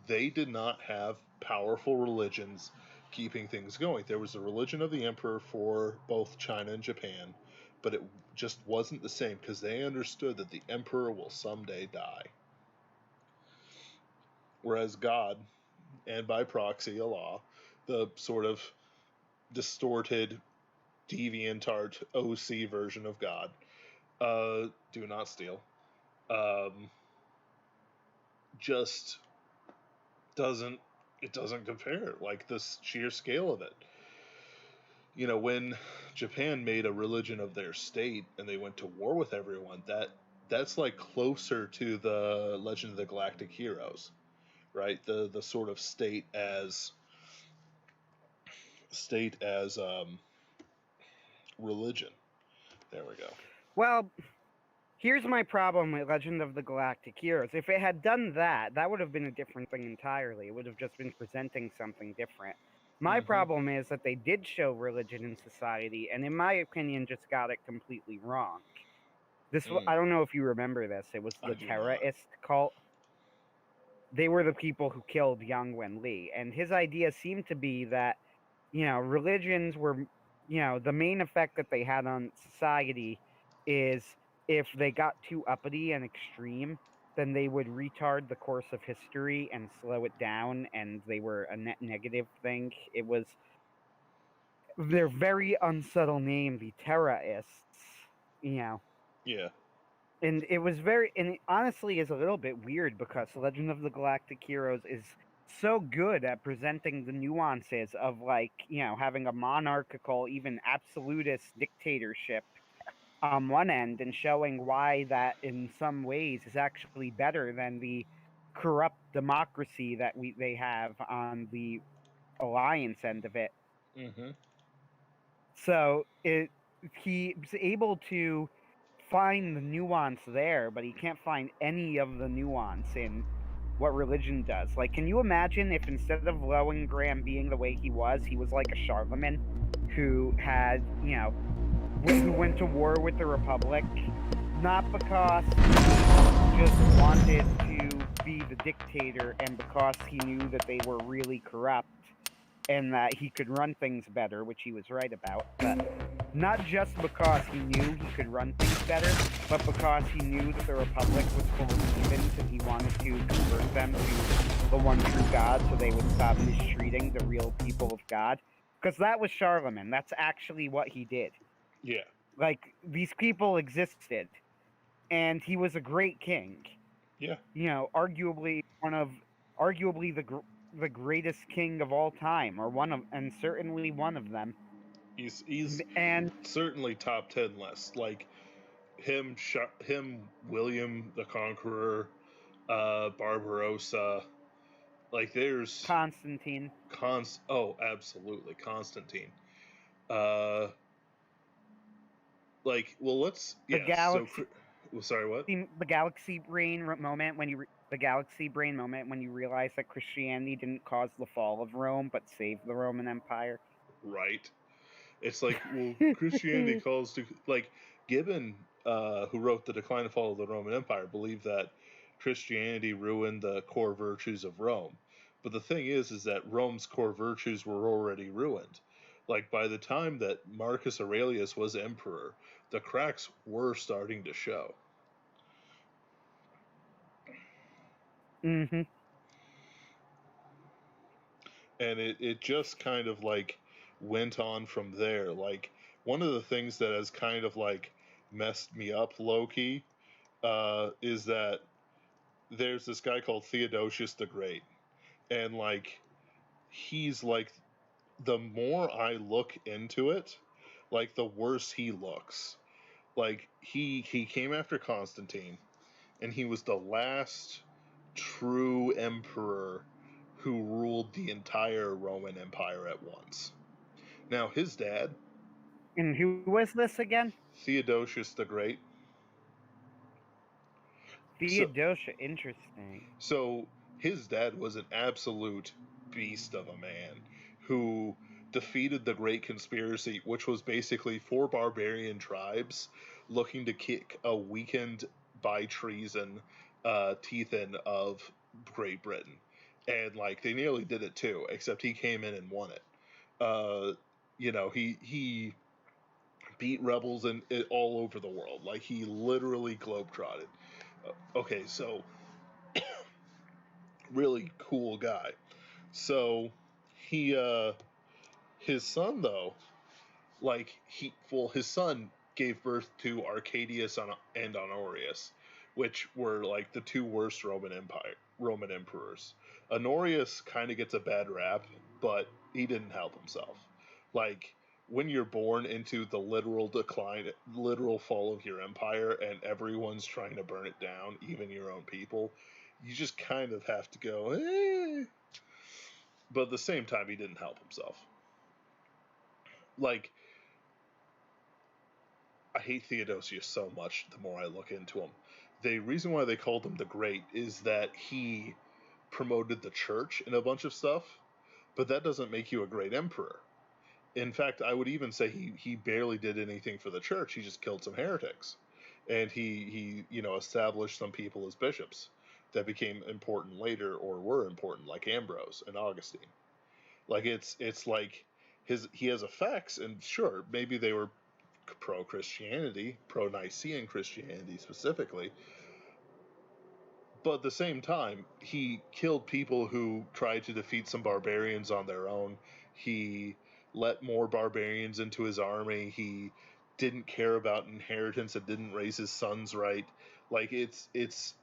They did not have powerful religions keeping things going. There was the religion of the emperor for both China and Japan, but it just wasn't the same because they understood that the emperor will someday die. Whereas God, and by proxy Allah, the sort of distorted DeviantArt OC version of God. Do not steal. Um, just doesn't it doesn't compare, like the sheer scale of it. When Japan made a religion of their state and they went to war with everyone, that's like closer to the Legend of the Galactic Heroes, right? The sort of state as religion. There we go. Well, here's my problem with Legend of the Galactic Heroes. If it had done that, that would have been a different thing entirely. It would have just been presenting something different. My Mm-hmm. problem is that they did show religion in society, and in my opinion, just got it completely wrong. I don't know if you remember this. It was I the do not. Terrorist cult. They were the people who killed Yang Wenli, and his idea seemed to be that religions were, the main effect that they had on society is if they got too uppity and extreme, then they would retard the course of history and slow it down, and they were a net negative thing. It was their very unsubtle name, the Terrorists, you know. Yeah. And it was very, and it honestly is a little bit weird because Legend of the Galactic Heroes is so good at presenting the nuances of, like, having a monarchical, even absolutist dictatorship on one end and showing why that in some ways is actually better than the corrupt democracy that they have on the alliance end of it. Mm-hmm. So he's able to find the nuance there, but he can't find any of the nuance in what religion does. Like, can you imagine if instead of Lohengrin being the way he was like a Charlemagne who had, who went to war with the Republic, not because he just wanted to be the dictator and because he knew that they were really corrupt and that he could run things better, which he was right about, but not just because he knew he could run things better, but because he knew that the Republic was full of heathens and he wanted to convert them to the one true God so they would stop mistreating the real people of God. Because that was Charlemagne. That's actually what he did. Yeah. Like, these people existed, and he was a great king. Yeah. Arguably the greatest king of all time, or one of, and certainly one of them. He's And certainly top 10 list. Like him, William the Conqueror, Barbarossa. Like there's Constantine, Oh, absolutely, Constantine. Uh, like, well, let's the yeah. So, galaxy well, sorry, what? the galaxy brain moment when the galaxy brain moment when you realize that Christianity didn't cause the fall of Rome but saved the Roman Empire. Right. It's like, well, Christianity calls to like Gibbon, who wrote The Decline and Fall of the Roman Empire, believed that Christianity ruined the core virtues of Rome. But the thing is that Rome's core virtues were already ruined. Like by the time that Marcus Aurelius was emperor, the cracks were starting to show. Mm-hmm. And it just kind of like went on from there. Like one of the things that has kind of like messed me up low key is that there's this guy called Theodosius the Great, and like he's like the more I look into it, like the worse he looks. Like he came after Constantine, and he was the last true emperor who ruled the entire Roman Empire at once. Now his dad, And who was this again? Theodosius the Great. So Theodosia. Interesting. So his dad was an absolute beast of a man who defeated the Great Conspiracy, which was basically four barbarian tribes looking to kick a weakened by treason Teuthen of Great Britain. And like they nearly did it too, except he came in and won it. Uh, he beat rebels in all over the world. Like he literally globetrotted. Okay, so really cool guy. So he his son though, his son gave birth to Arcadius and Honorius, which were like the two worst Roman emperors. Honorius kind of gets a bad rap, but he didn't help himself. Like when you're born into the literal fall of your empire, and everyone's trying to burn it down, even your own people, you just kind of have to go, eh. But at the same time, he didn't help himself. Like, I hate Theodosius so much the more I look into him. The reason why they called him the Great is that he promoted the church in a bunch of stuff, but that doesn't make you a great emperor. In fact, I would even say he barely did anything for the church. He just killed some heretics. And he established some people as bishops that became important later or were important, like Ambrose and Augustine. Like it's like he has effects, and sure, maybe they were pro Christianity, pro Nicene Christianity specifically, but at the same time, he killed people who tried to defeat some barbarians on their own. He let more barbarians into his army. He didn't care about inheritance and didn't raise his sons right. Like it's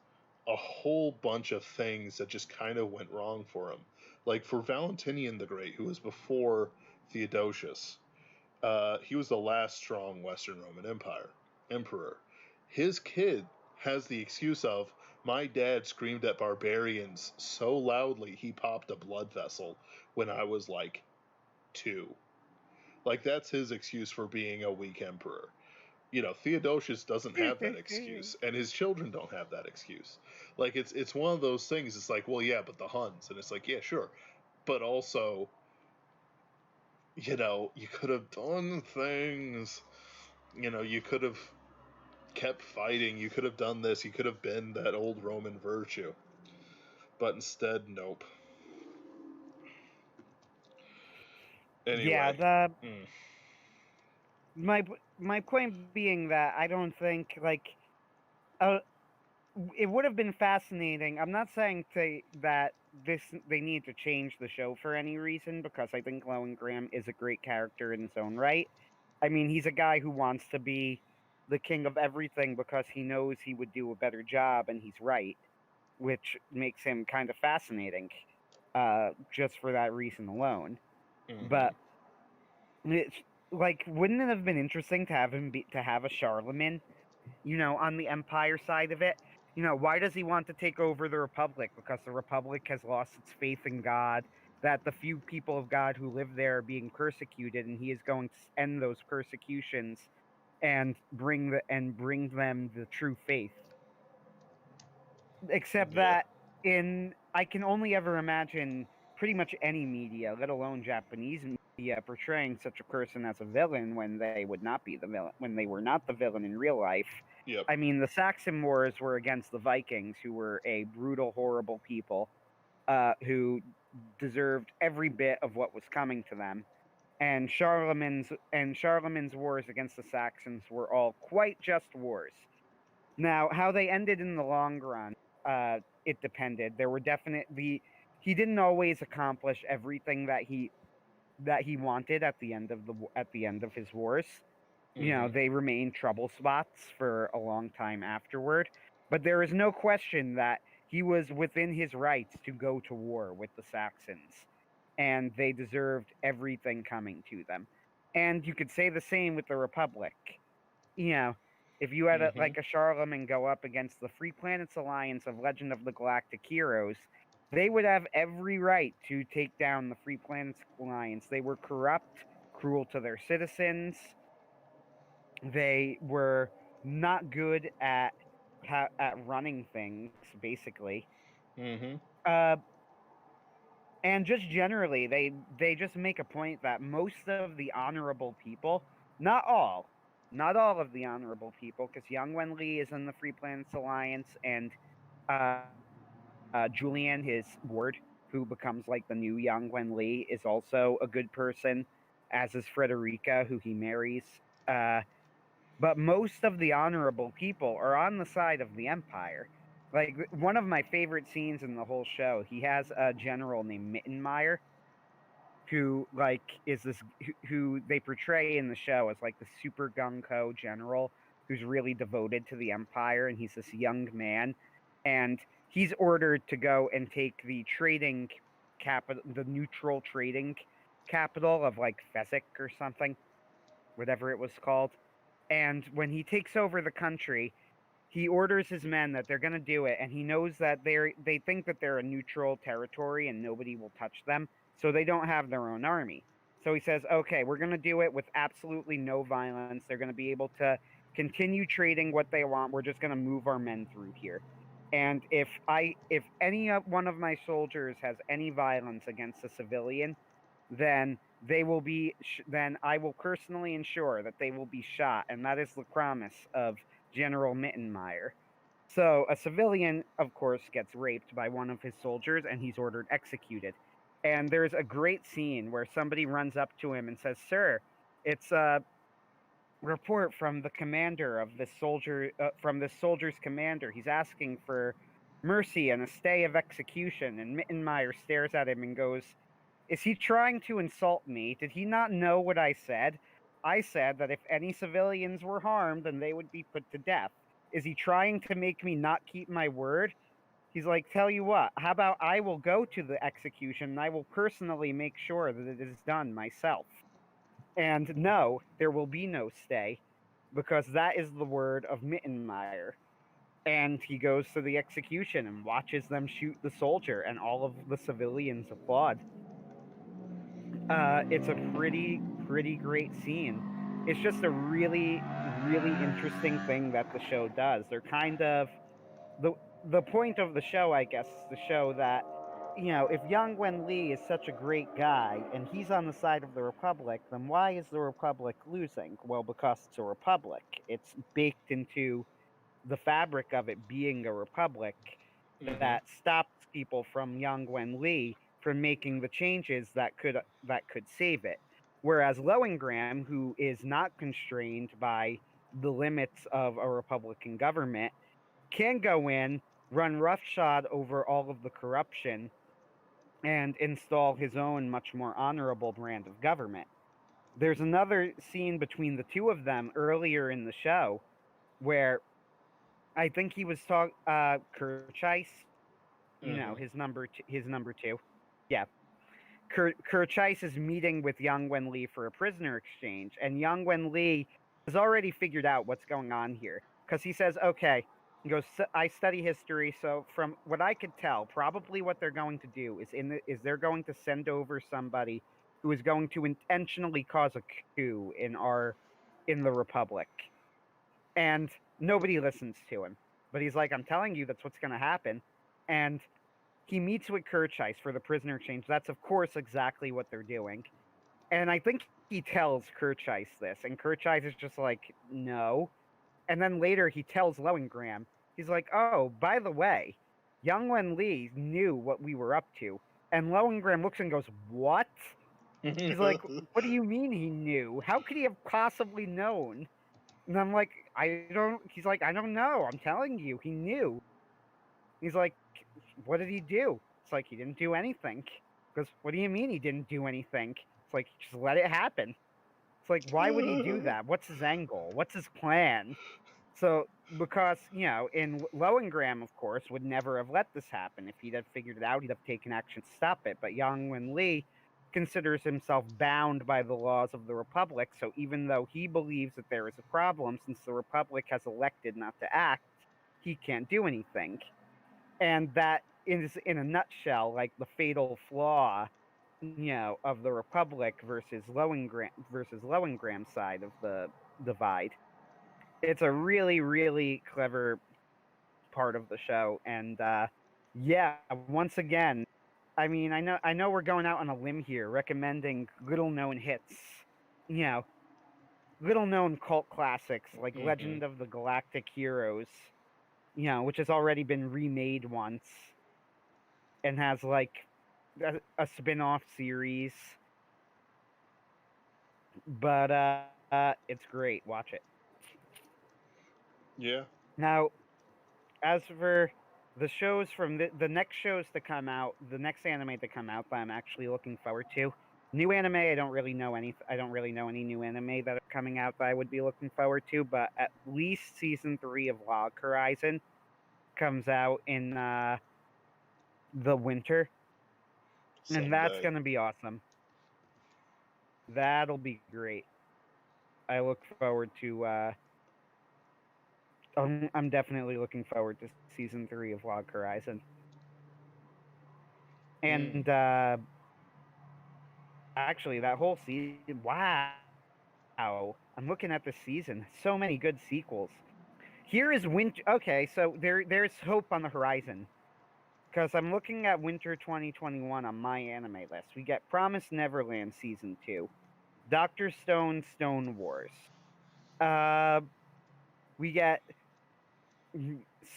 a whole bunch of things that just kind of went wrong for him. Like for Valentinian the Great, who was before Theodosius, he was the last strong Western Roman Empire emperor. His kid has the excuse of, My dad screamed at barbarians so loudly he popped a blood vessel when I was like 2. Like, that's his excuse for being a weak emperor. Theodosius doesn't have that excuse, and his children don't have that excuse. Like, it's one of those things. It's like, well, yeah, but the Huns, and it's like, yeah, sure, but also, you could have done things. You could have kept fighting. You could have done this. You could have been that old Roman virtue, but instead, nope. Yeah, Anyway, the mm, my my point being that I don't think uh, it would have been fascinating. I'm not saying that they need to change the show for any reason, because I think Graham is a great character in his own right. I mean, he's a guy who wants to be the king of everything because he knows he would do a better job, and he's right, which makes him kind of fascinating, just for that reason alone. mm-hmm, But it's wouldn't it have been interesting to have a Charlemagne, on the Empire side of it? Why does he want to take over the Republic? Because the Republic has lost its faith in God, that the few people of God who live there are being persecuted, and he is going to end those persecutions and bring them the true faith. Except yeah, that I can only ever imagine pretty much any media, let alone Japanese media, portraying such a person as a villain when they would not be the villain, when they were not the villain in real life. yep, I mean, the Saxon Wars were against the Vikings, who were a brutal, horrible people, who deserved every bit of what was coming to them. And Charlemagne's wars against the Saxons were all quite just wars. Now, how they ended in the long run, it depended. There were definitely he didn't always accomplish everything that he wanted at the end of his wars. mm-hmm, They remained trouble spots for a long time afterward. But there is no question that he was within his rights to go to war with the Saxons, and they deserved everything coming to them. And you could say the same with the Republic. you know, if you had mm-hmm, a Charlemagne go up against the Free Planets Alliance of Legend of the Galactic Heroes, they would have every right to take down the Free Planets Alliance. They were corrupt, cruel to their citizens. They were not good at running things, basically. mm-hmm, Uh, and just generally, they just make a point that most of the honorable people, not all, not all of the honorable people, because Yang Wenli is in the Free Planets Alliance, and Julian, his ward, who becomes like the new Yang Wenli, is also a good person, as is Frederica, who he marries. Uh, but most of the honorable people are on the side of the Empire. Like, one of my favorite scenes in the whole show, he has a general named Mittenmeyer, who is this who they portray in the show as like the super gung ho general who's really devoted to the Empire, and he's this young man, and he's ordered to go and take the trading capital, the neutral trading capital of like Fezzik or something, whatever it was called. And when he takes over the country, he orders his men that they're going to do it, and he knows that they think that they're a neutral territory and nobody will touch them, so they don't have their own army. So he says, "Okay, we're going to do it with absolutely no violence. They're going to be able to continue trading what they want. We're just going to move our men through here. And if any one of my soldiers has any violence against a civilian, then then I will personally ensure that they will be shot, and that is the promise of General Mittenmeyer." So a civilian, of course, gets raped by one of his soldiers, and he's ordered executed. And there's a great scene where somebody runs up to him and says, "Sir, it's a report from the commander of this soldier, from this soldier's commander. He's asking for mercy and a stay of execution." And Mittenmeyer stares at him and goes, "Is he trying to insult me? Did he not know what I said? I said that if any civilians were harmed, then they would be put to death. Is he trying to make me not keep my word?" He's like, "Tell you what, how about I will go to the execution and I will personally make sure that it is done myself. And no, there will be no stay, because that is the word of Mittenmeyer." and he goes to the execution and watches them shoot the soldier, and all of the civilians applaud. It's a pretty great scene. It's just a really interesting thing that the show does. They're kind of the the point of the show, I guess, is to show that, if Yang Wen Li is such a great guy and he's on the side of the Republic, then why is the Republic losing? Well, because it's a republic. It's baked into the fabric of it being a republic Mm-hmm. that stops people from Yang Wen Li from making the changes that could save it. Whereas Lowengram, who is not constrained by the limits of a republican government, can go in, run roughshod over all of the corruption, and install his own much more honorable brand of government. There's another scene between the two of them earlier in the show where I think he was talking Kerchise, Mm-hmm. his number two. Yeah. Kerchise is meeting with Yang Wen Li for a prisoner exchange, and Yang Wen Li has already figured out what's going on here because he says, "Okay." He goes, "I study history, so from what I could tell, probably what they're going to do is they're going to send over somebody who is going to intentionally cause a coup in the Republic." And nobody listens to him. But he's like, "I'm telling you, that's what's going to happen." And he meets with Kerchise for the prisoner exchange. That's, of course, exactly what they're doing. And I think he tells Kerchise this, and Kerchise is just like, no. And then later he tells Lowengram, he's like, oh, by the way, Yang Wen Li knew what we were up to. And Lowengram looks and goes, what? He's like, what do you mean he knew? How could he have possibly known? And I'm like, he's like, I don't know. I'm telling you, he knew. He's like, what did he do? It's like, he didn't do anything. Because, what do you mean he didn't do anything? It's like, just let it happen. It's like, why would he do that? What's his angle? What's his plan? So, because, in Lowengram, of course, would never have let this happen. If he'd have figured it out, he'd have taken action to stop it. But Yang Wen Li considers himself bound by the laws of the Republic, so even though he believes that there is a problem, since the Republic has elected not to act, he can't do anything. And that is, in a nutshell, like the fatal flaw, of the Republic versus Lowengram's side of the divide. It's a really clever part of the show, and yeah, once again, I know we're going out on a limb here, recommending little known hits, you know, little known cult classics like Mm-hmm. Legend of the Galactic Heroes, which has already been remade once and has like a spin-off series. But it's great. Watch it. Yeah. Now, as for the shows from the next shows to come out, the next anime to come out that I'm actually looking forward to. New anime, I don't really know any new anime that are coming out that I would be looking forward to, but at least season 3 of Log Horizon comes out in the winter, and that's Someday. going to be awesome. That'll be great. I look forward to I'm definitely looking forward to season 3 of Log Horizon. Mm. And actually, that whole season, wow! I'm looking at the season. So many good sequels. Here is winter. Okay, so there's hope on the horizon because I'm looking at winter 2021 on my anime list. We get Promised Neverland season 2, Doctor Stone Stone Wars. Uh, we get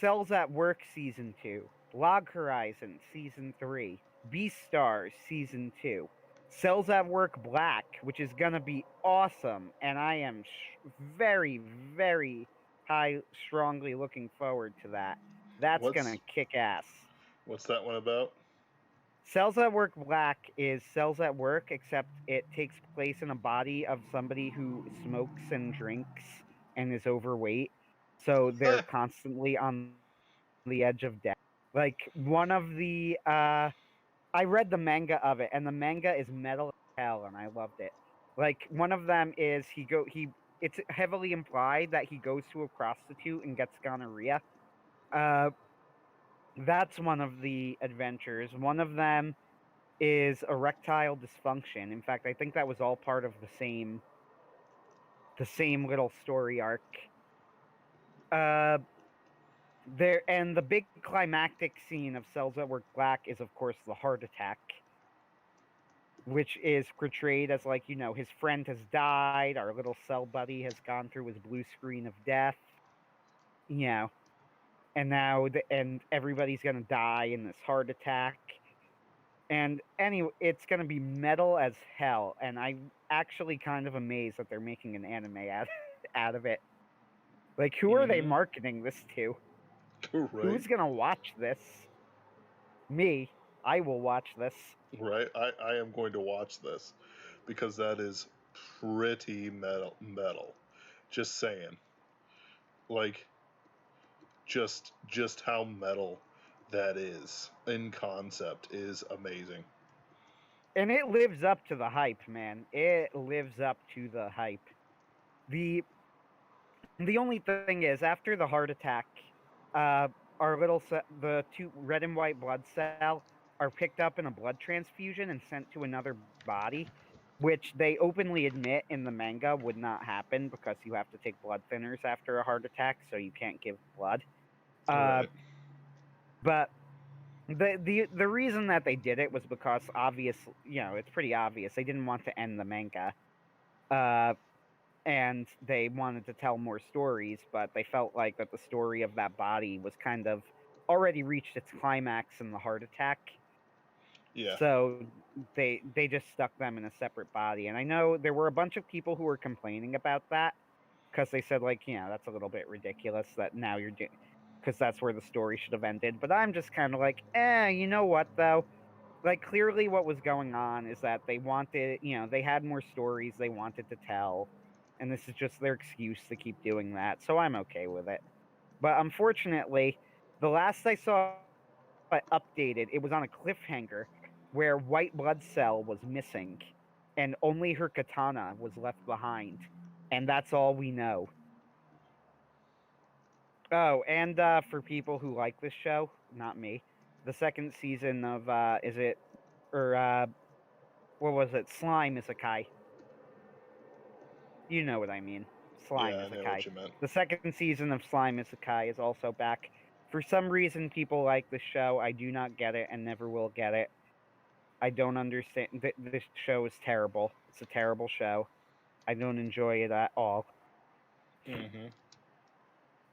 Cells at Work season 2, Log Horizon season 3, Beastars season 2, Cells at Work Black, which is gonna be awesome, and I am very strongly looking forward to that. That's gonna What's kick ass. what's that one about? Cells at Work Black is Cells at Work, except it takes place in a body of somebody who smokes and drinks and is overweight. So they're constantly on the edge of death. Like one of the I read the manga of it, and the manga is metal as hell, and I loved it. Like one of them is he it's heavily implied that he goes to a prostitute and gets gonorrhea, Uh, that's one of the adventures. One of them is erectile dysfunction. In fact, I think that was all part of the same little story arc. Uh, and the big climactic scene of Cells that Work Black is, of course, the heart attack, which is portrayed as like, his friend has died, our little cell buddy has gone through his blue screen of death, you know, and now and everybody's gonna die in this heart attack. And anyway, it's gonna be metal as hell, and I'm actually kind of amazed that they're making an anime out of it. Like, who are they Mm-hmm. marketing this to? Right. Who's gonna watch this? Me. I will watch this. Right. I am going to watch this because that is pretty metal. Just saying. Like just how metal that is in concept is amazing. And it lives up to the hype, man. It lives up to the hype. The only thing is, after the heart attack, uh, the two red and white blood cell are picked up in a blood transfusion and sent to another body, which they openly admit in the manga would not happen because you have to take blood thinners after a heart attack, so you can't give blood. Uh, Right. but the reason that they did it was because it's pretty obvious they didn't want to end the manga. Uh, and they wanted to tell more stories, but they felt like that the story of that body was kind of already reached its climax in the heart attack. Yeah. So they just stuck them in a separate body. And I know there were a bunch of people who were complaining about that because they said like, that's a little bit ridiculous that now you're doing because that's where the story should have ended. But I'm just kind of like, you know what though? Like, clearly what was going on is that they wanted, they had more stories they wanted to tell, and this is just their excuse to keep doing that, so I'm okay with it. But unfortunately, the last I saw it updated, it was on a cliffhanger where White Blood Cell was missing, and only her katana was left behind, and that's all we know. Oh, and for people who like this show, not me, the second season of is it or what was it? Slime is a Kai. You know what I mean. Slime Yeah, I is a know what Kai. you meant. The second season of Slime is a Kai is also back. For some reason, people like the show. I do not get it and never will get it. I don't understand. This show is terrible. It's a terrible show. I don't enjoy it at all. Mm-hmm.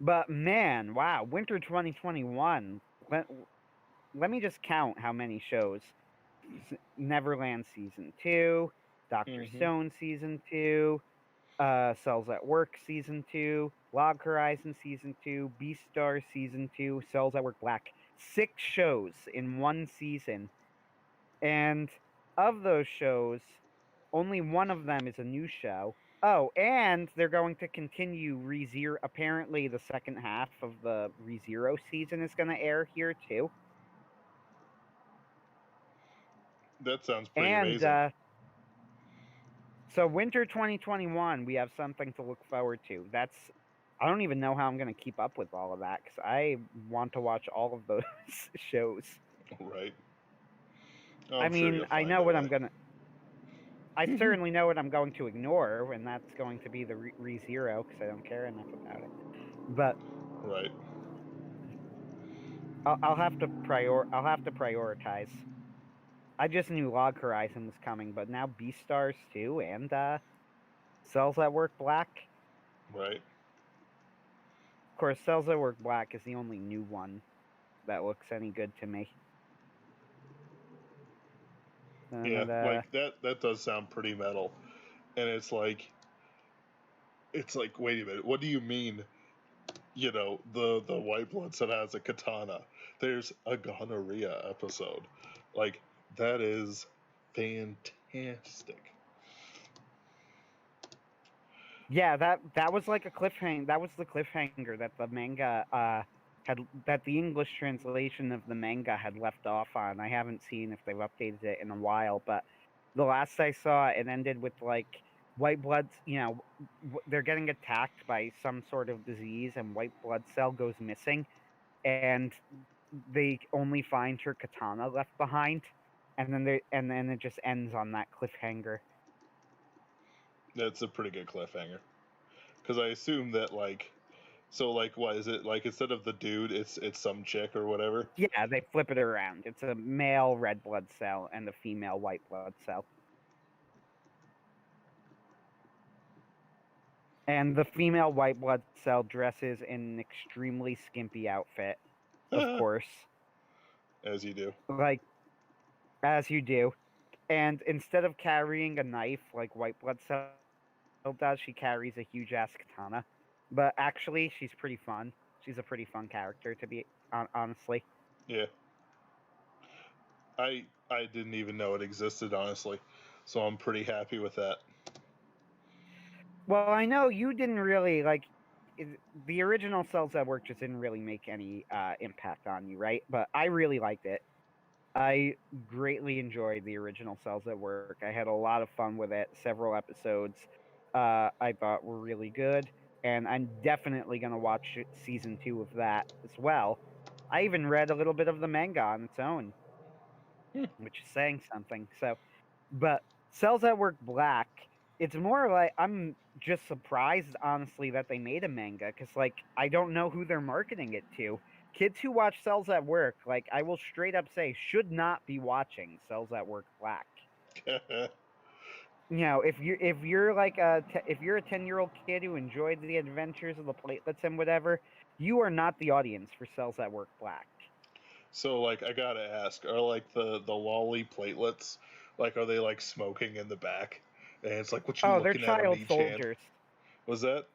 But man, wow, Winter 2021. Let me just count how many shows. Neverland season 2, Dr. Mm-hmm. Stone season 2, Cells at Work season 2, Log Horizon season 2, Beastar season 2, Cells at Work Black. 6 shows in one season. And of those shows, only one of them is a new show. Oh, and they're going to continue ReZero. Apparently, the second half of the ReZero season is going to air here too. That sounds pretty And amazing. so winter 2021, we have something to look forward to. I don't even know how I'm going to keep up with all of that because I want to watch all of those shows. Right. I I'm sure mean, you'll find a way. I certainly know what I'm going to ignore, and that's going to be the ReZero because I don't care enough about it. But Right. I'll have to prioritize. I just knew Log Horizon was coming, but now Beastars too, and Cells at Work Black. Right. Of course, Cells at Work Black is the only new one that looks any good to me. Yeah, And like that does sound pretty metal. And it's like wait a minute, what do you mean, the white blood set has a katana? There's a gonorrhea episode. Like that is fantastic. yeah, that was like a cliffhanger. That was the cliffhanger that the manga had that the English translation of the manga had left off on. I haven't seen if they've updated it in a while, but the last I saw, it ended with like white blood. They're getting attacked by some sort of disease, and white blood cell goes missing, and they only find her katana left behind, and then it just ends on that cliffhanger. That's a pretty good cliffhanger. Because I assume that what is it like? Instead of the dude, it's some chick or whatever. Yeah, they flip it around. It's a male red blood cell and a female white blood cell. And the female white blood cell dresses in an extremely skimpy outfit, of course. As you do. Like, as you do. And instead of carrying a knife like white blood cell does, she carries a huge ass katana. But actually, she's pretty fun. She's a pretty fun character, to be honestly. Yeah. I didn't even know it existed, honestly. So I'm pretty happy with that. Well, I know you didn't really like the original Cells at Work just didn't really make any impact on you, right? But I really liked it. I greatly enjoyed the original Cells at Work. I had a lot of fun with it. Several episodes I thought were really good, and I'm definitely going to watch season 2 of that as well. I even read a little bit of the manga on its own, which is saying something. So, but Cells at Work Black, it's more like I'm just surprised, honestly, that they made a manga because, like, I don't know who they're marketing it to. Kids who watch Cells at Work, like, I will straight up say, should not be watching Cells at Work Black. If you're like if you're a 10-year-old kid who enjoyed the adventures of the platelets and whatever, you are not the audience for Cells at Work Black. So like I gotta ask, are like the lolly platelets, like are they like smoking in the back? And it's like, what you Oh, they're looking at on child each hand? soldiers. Was that?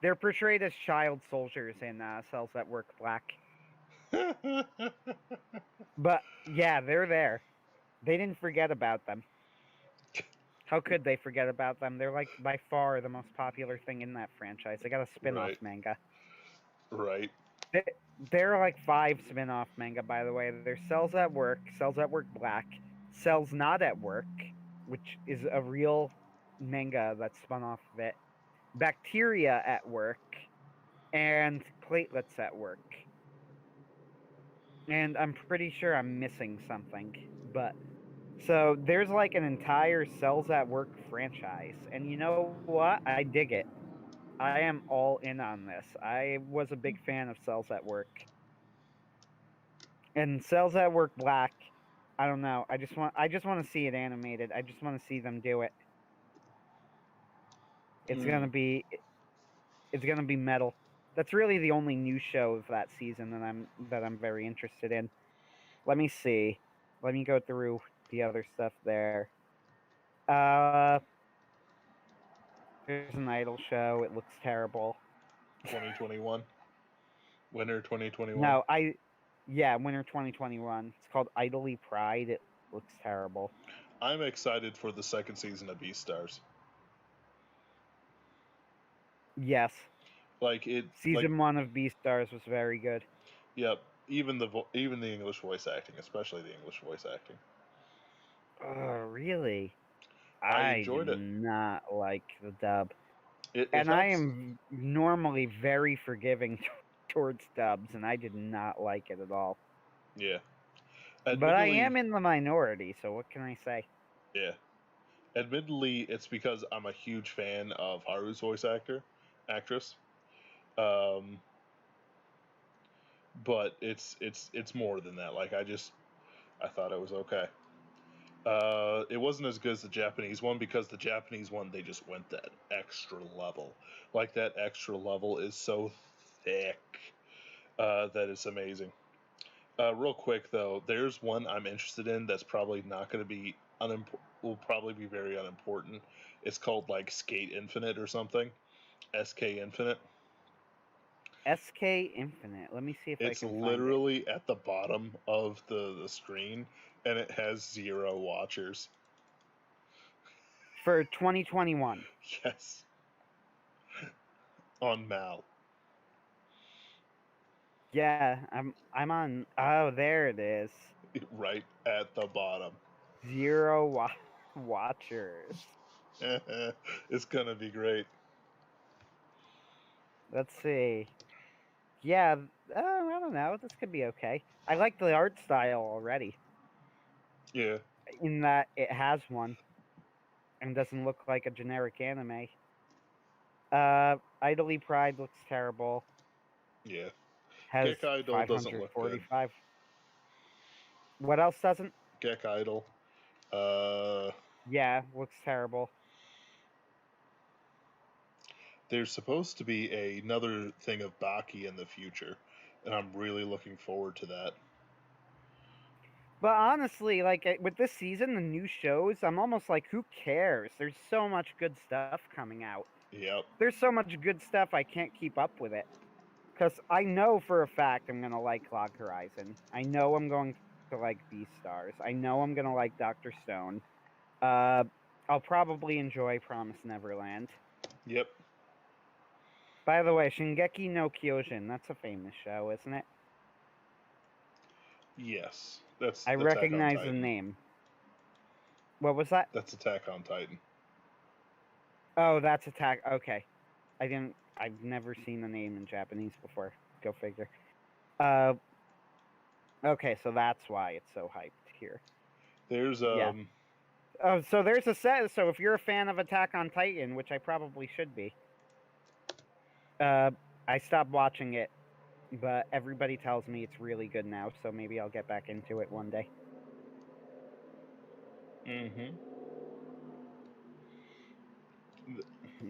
They're portrayed as child soldiers in Cells at Work Black. But yeah, they're there. They didn't forget about them. How could they forget about them? They're like by far the most popular thing in that franchise. They got a spin-off Right. manga. Right. There are like 5 spin-off manga, by the way. There's Cells at Work, Cells at Work Black, Cells Not at Work, which is a real manga that's spun off of it, Bacteria at Work, and Platelets at Work. And I'm pretty sure I'm missing something, but so there's like an entire Cells at Work franchise, and you know what? I dig it. I am all in on this. I was a big fan of Cells at Work. And Cells at Work Black, I don't know. I just want to see it animated. I just want to see them do it. It's Mm. gonna be it's gonna be metal. That's really the only new show of that season that I'm very interested in. Let me see. Let me go through the other stuff there. Uh, there's an idol show. It looks terrible. 2021. Winter 2021. No, yeah, Winter 2021. It's called Idly Pride. It looks terrible. I'm excited for the second season of Beastars. Yes, Like it like season 1 of Beastars was very good. yep, even the English voice acting, especially the English voice acting. Oh, really? I I did enjoyed it. not like the dub. It And I helps. am normally very forgiving towards dubs, and I did not like it at all. Yeah. But I Admittedly, am in the minority, so what can I say? yeah. Admittedly, it's because I'm a huge fan of Haru's actress. Um, but it's more than that. Like I thought it was okay. It wasn't as good as the Japanese one because the Japanese one they just went that extra level. Like that extra level is so thick that it's amazing. Real quick though, there's one I'm interested in that's probably not going to be will probably be very unimportant. It's called like Skate Infinite or something. SK Infinite. SK Infinite. Let me see if I It's can find it. literally at the bottom of the screen and it has 0 watchers. For 2021. Yes. On Mal. Yeah, I'm on. Oh, there it is. Right at the bottom. 0 watchers. It's gonna be great. Let's see. Yeah, I don't know. This could be okay. I like the art style already, Yeah. in that it has one and doesn't look like a generic anime. Idly Pride looks terrible. Yeah. Has Gek Idol doesn't look good. 545. What else doesn't? Gek Idol. Uh, Yeah, looks terrible. there's supposed to be another thing of Baki in the future, and I'm really looking forward to that. But honestly, like with this season, the new shows, I'm almost like, who cares? There's so much good stuff coming out. Yep. There's so much good stuff, I can't keep up with it. Because I know for a fact I'm going to like Log Horizon. I know I'm going to like Beastars. I know I'm going to like Dr. Stone. I'll probably enjoy Promise Neverland. Yep. By the way, Shingeki no Kyojin, that's a famous show, isn't it? Yes. That's I Attack on recognize the Titan. name. What was that? That's Attack on Titan. Oh, that's Attack. Okay. I've never seen the name in Japanese before. Go figure. Okay, so that's why it's so hyped here. There's Yeah. Oh, so there's a set. So if you're a fan of Attack on Titan, which I probably should be, I stopped watching it, but everybody tells me it's really good now. So maybe I'll get back into it one day. Mm-hmm.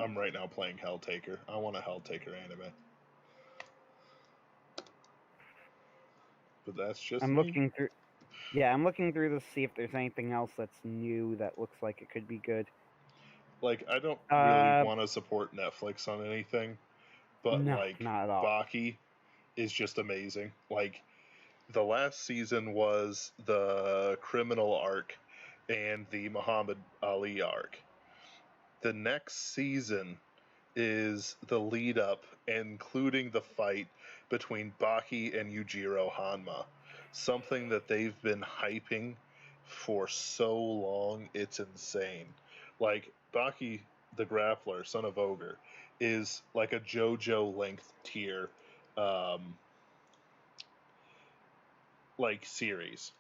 I'm right now playing Helltaker. I want a Helltaker anime. But that's just I'm me. looking through. Yeah, I'm looking through to see if there's anything else that's new that looks like it could be good. Like, I don't really want to support Netflix on anything, but no, like not at all. Baki is just amazing. Like, the last season was the criminal arc and the Muhammad Ali arc. The next season is the lead up, including the fight between Baki and Yujiro Hanma. Something that they've been hyping for so long, it's insane. Like, Baki the Grappler, son of Ogre, is like a JoJo length tier like series.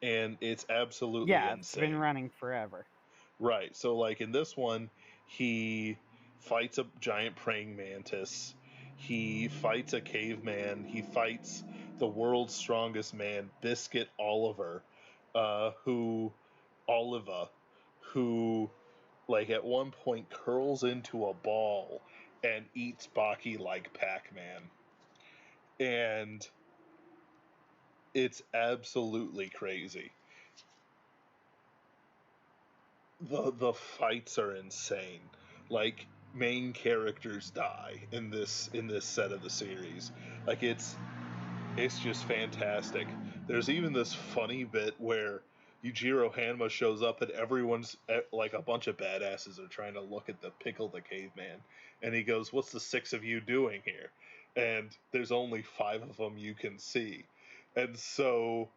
And it's absolutely insane. It's been running forever. Right. So like in this one, he fights a giant praying mantis. He fights a caveman. He fights the world's strongest man, Biscuit Oliver, who Oliva, who like at one point curls into a ball and eats Baki like Pac-Man. And it's absolutely crazy. The fights are insane. Like main characters die in this set of the series. Like it's just fantastic. There's even this funny bit where Yujiro Hanma shows up and everyone's like a bunch of badasses are trying to look at the Pickle the Caveman, and he goes, "What's the six of you doing here?" And there's only five of them you can see, and so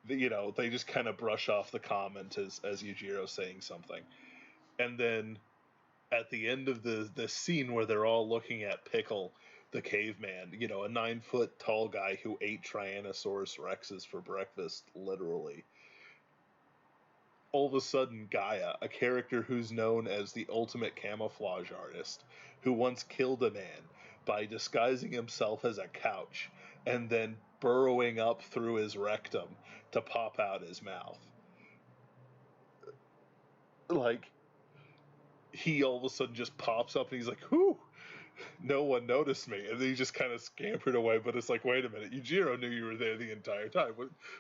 they just kind of brush off the comment as Yujiro saying something, and then at the end of the scene where they're all looking at Pickle the caveman, a 9 foot tall guy who ate Tyrannosaurus Rexes for breakfast, literally. All of a sudden, Gaia, a character who's known as the ultimate camouflage artist, who once killed a man by disguising himself as a couch and then burrowing up through his rectum to pop out his mouth. Like, he all of a sudden just pops up and he's like, whoo! No one noticed me, and then he just kind of scampered away. But it's like, wait a minute, Yujiro knew you were there the entire time.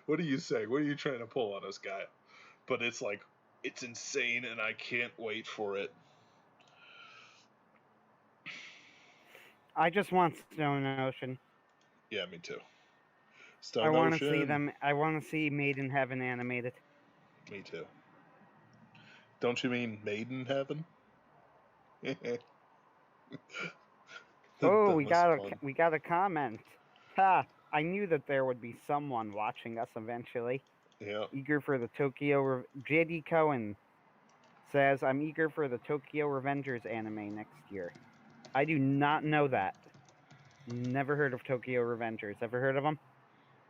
What are you saying? What are you trying to pull on us, guy? But it's like, it's insane, and I can't wait for it. I just want Stone Ocean. Yeah, me too. Stone I want Ocean. to see them. I want to see Made in Heaven animated. Me too. Don't you mean Maiden Heaven? Oh, we got a comment. Ha! I knew that there would be someone watching us eventually. Yeah. Eager for the Tokyo. JD Cohen says, "I'm eager for the Tokyo Revengers anime next year." I do not know that. Never heard of Tokyo Revengers. Ever heard of them?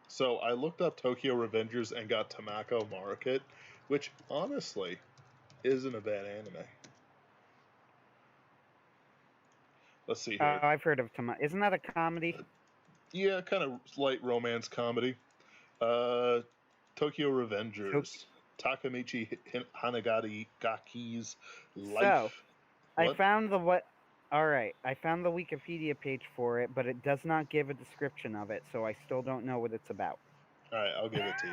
So I looked up Tokyo Revengers and got Tamako Market, which honestly isn't a bad anime. Let's see here. I've heard of Tama. Isn't that a comedy? Yeah, kind of light romance comedy. Tokyo Revengers. Takamichi Hanagari Gaki's life. So, What? I found the what. All right, I found the Wikipedia page for it, but it does not give a description of it, so I still don't know what it's about. Alright, I'll give it to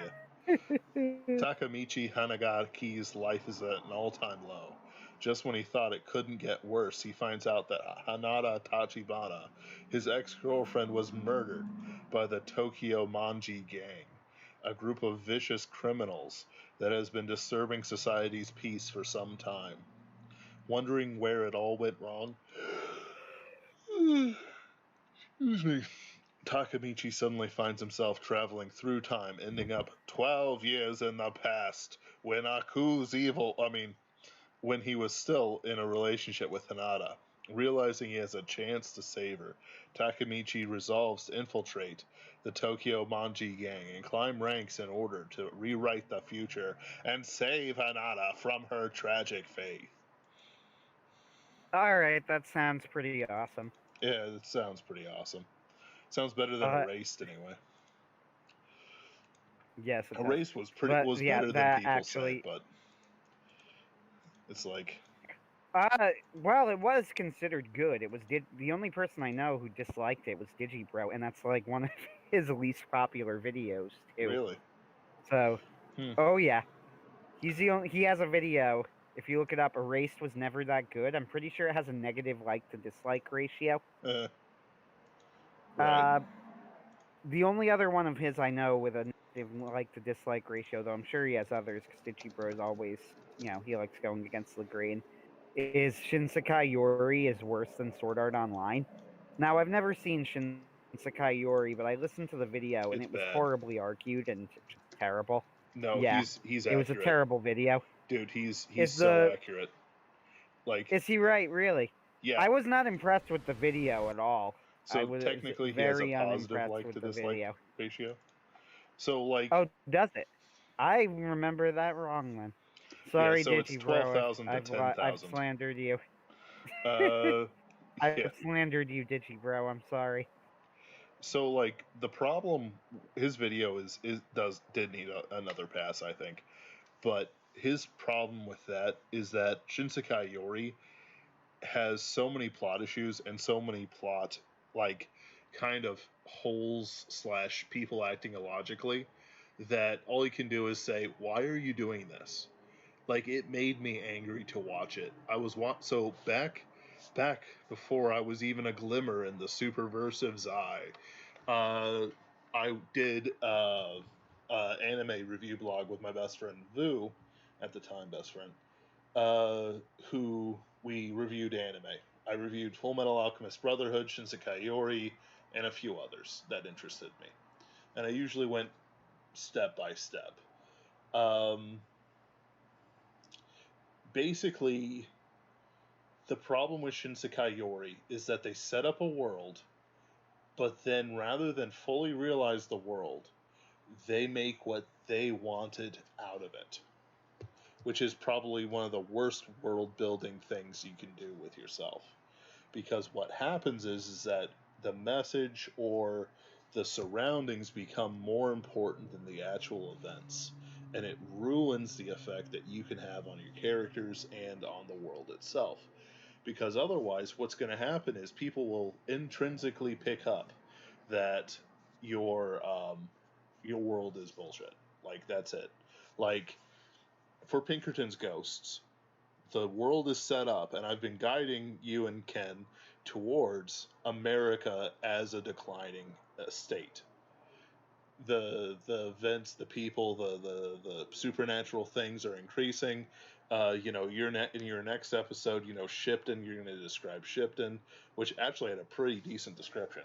you. Takamichi Hanagaki's life is at an all-time low. Just when he thought it couldn't get worse, he finds out that Hanada Tachibana, his ex-girlfriend, was murdered by the Tokyo Manji Gang, a group of vicious criminals that has been disturbing society's peace for some time. Wondering where it all went wrong? Excuse me. Takamichi suddenly finds himself traveling through time, ending up 12 years in the past when when he was still in a relationship with Hanada. Realizing he has a chance to save her, Takamichi resolves to infiltrate the Tokyo Manji gang and climb ranks in order to rewrite the future and save Hanada from her tragic fate. All right, that sounds pretty awesome. Yeah, it sounds pretty awesome. Sounds better than Erased anyway. Yes, it does. Erased was Yeah, better than people say, but it's like. Well, it was considered good. It was the only person I know who disliked it was Digibro, and that's like one of his least popular videos too. Really? So, oh yeah, he has a video. If you look it up, Erased was never that good. I'm pretty sure it has a negative like to dislike ratio. Right. The only other one of his I know with a negative like to dislike ratio, though I'm sure he has others, because Digibro is always, he likes going against the grain, is Shinsekai Yori is worse than Sword Art Online. Now, I've never seen Shinsekai Yori, but I listened to the video, and It's it was bad. horribly argued and just terrible. No, yeah, he's it accurate. was a terrible video. Dude, he's so accurate. Like, is he right? Really? Yeah. I was not impressed with the video at all. So I was technically, he has a positive like to dislike ratio. So like. Oh, does it? I remember that wrong then. Sorry, yeah, so it's 12,000 to 10,000. I've slandered you. I've slandered you, Digibro. I'm sorry. So like the problem, his video did need another pass, I think, but his problem with that is that Shinsekai Yori has so many plot issues and so many plot like kind of holes / people acting illogically that all he can do is say, "Why are you doing this?" Like, it made me angry to watch it. I was so back before I was even a glimmer in the Superversive's eye. I did anime review blog with my best friend Vu, at the time best friend, who we reviewed anime. I reviewed Full Metal Alchemist Brotherhood, Shinsekai Yori, and a few others that interested me. And I usually went step by step. Basically, the problem with Shinsekai Yori is that they set up a world, but then rather than fully realize the world, they make what they wanted out of it. Which is probably one of the worst world building things you can do with yourself. Because what happens is that the message or the surroundings become more important than the actual events. And it ruins the effect that you can have on your characters and on the world itself. Because otherwise, what's going to happen is people will intrinsically pick up that your world is bullshit. Like, that's it. Like, for Pinkerton's Ghosts, the world is set up, and I've been guiding you and Ken towards America as a declining state. The events, the people, the supernatural things are increasing. In your next episode, Shipton, you're going to describe Shipton, which actually had a pretty decent description.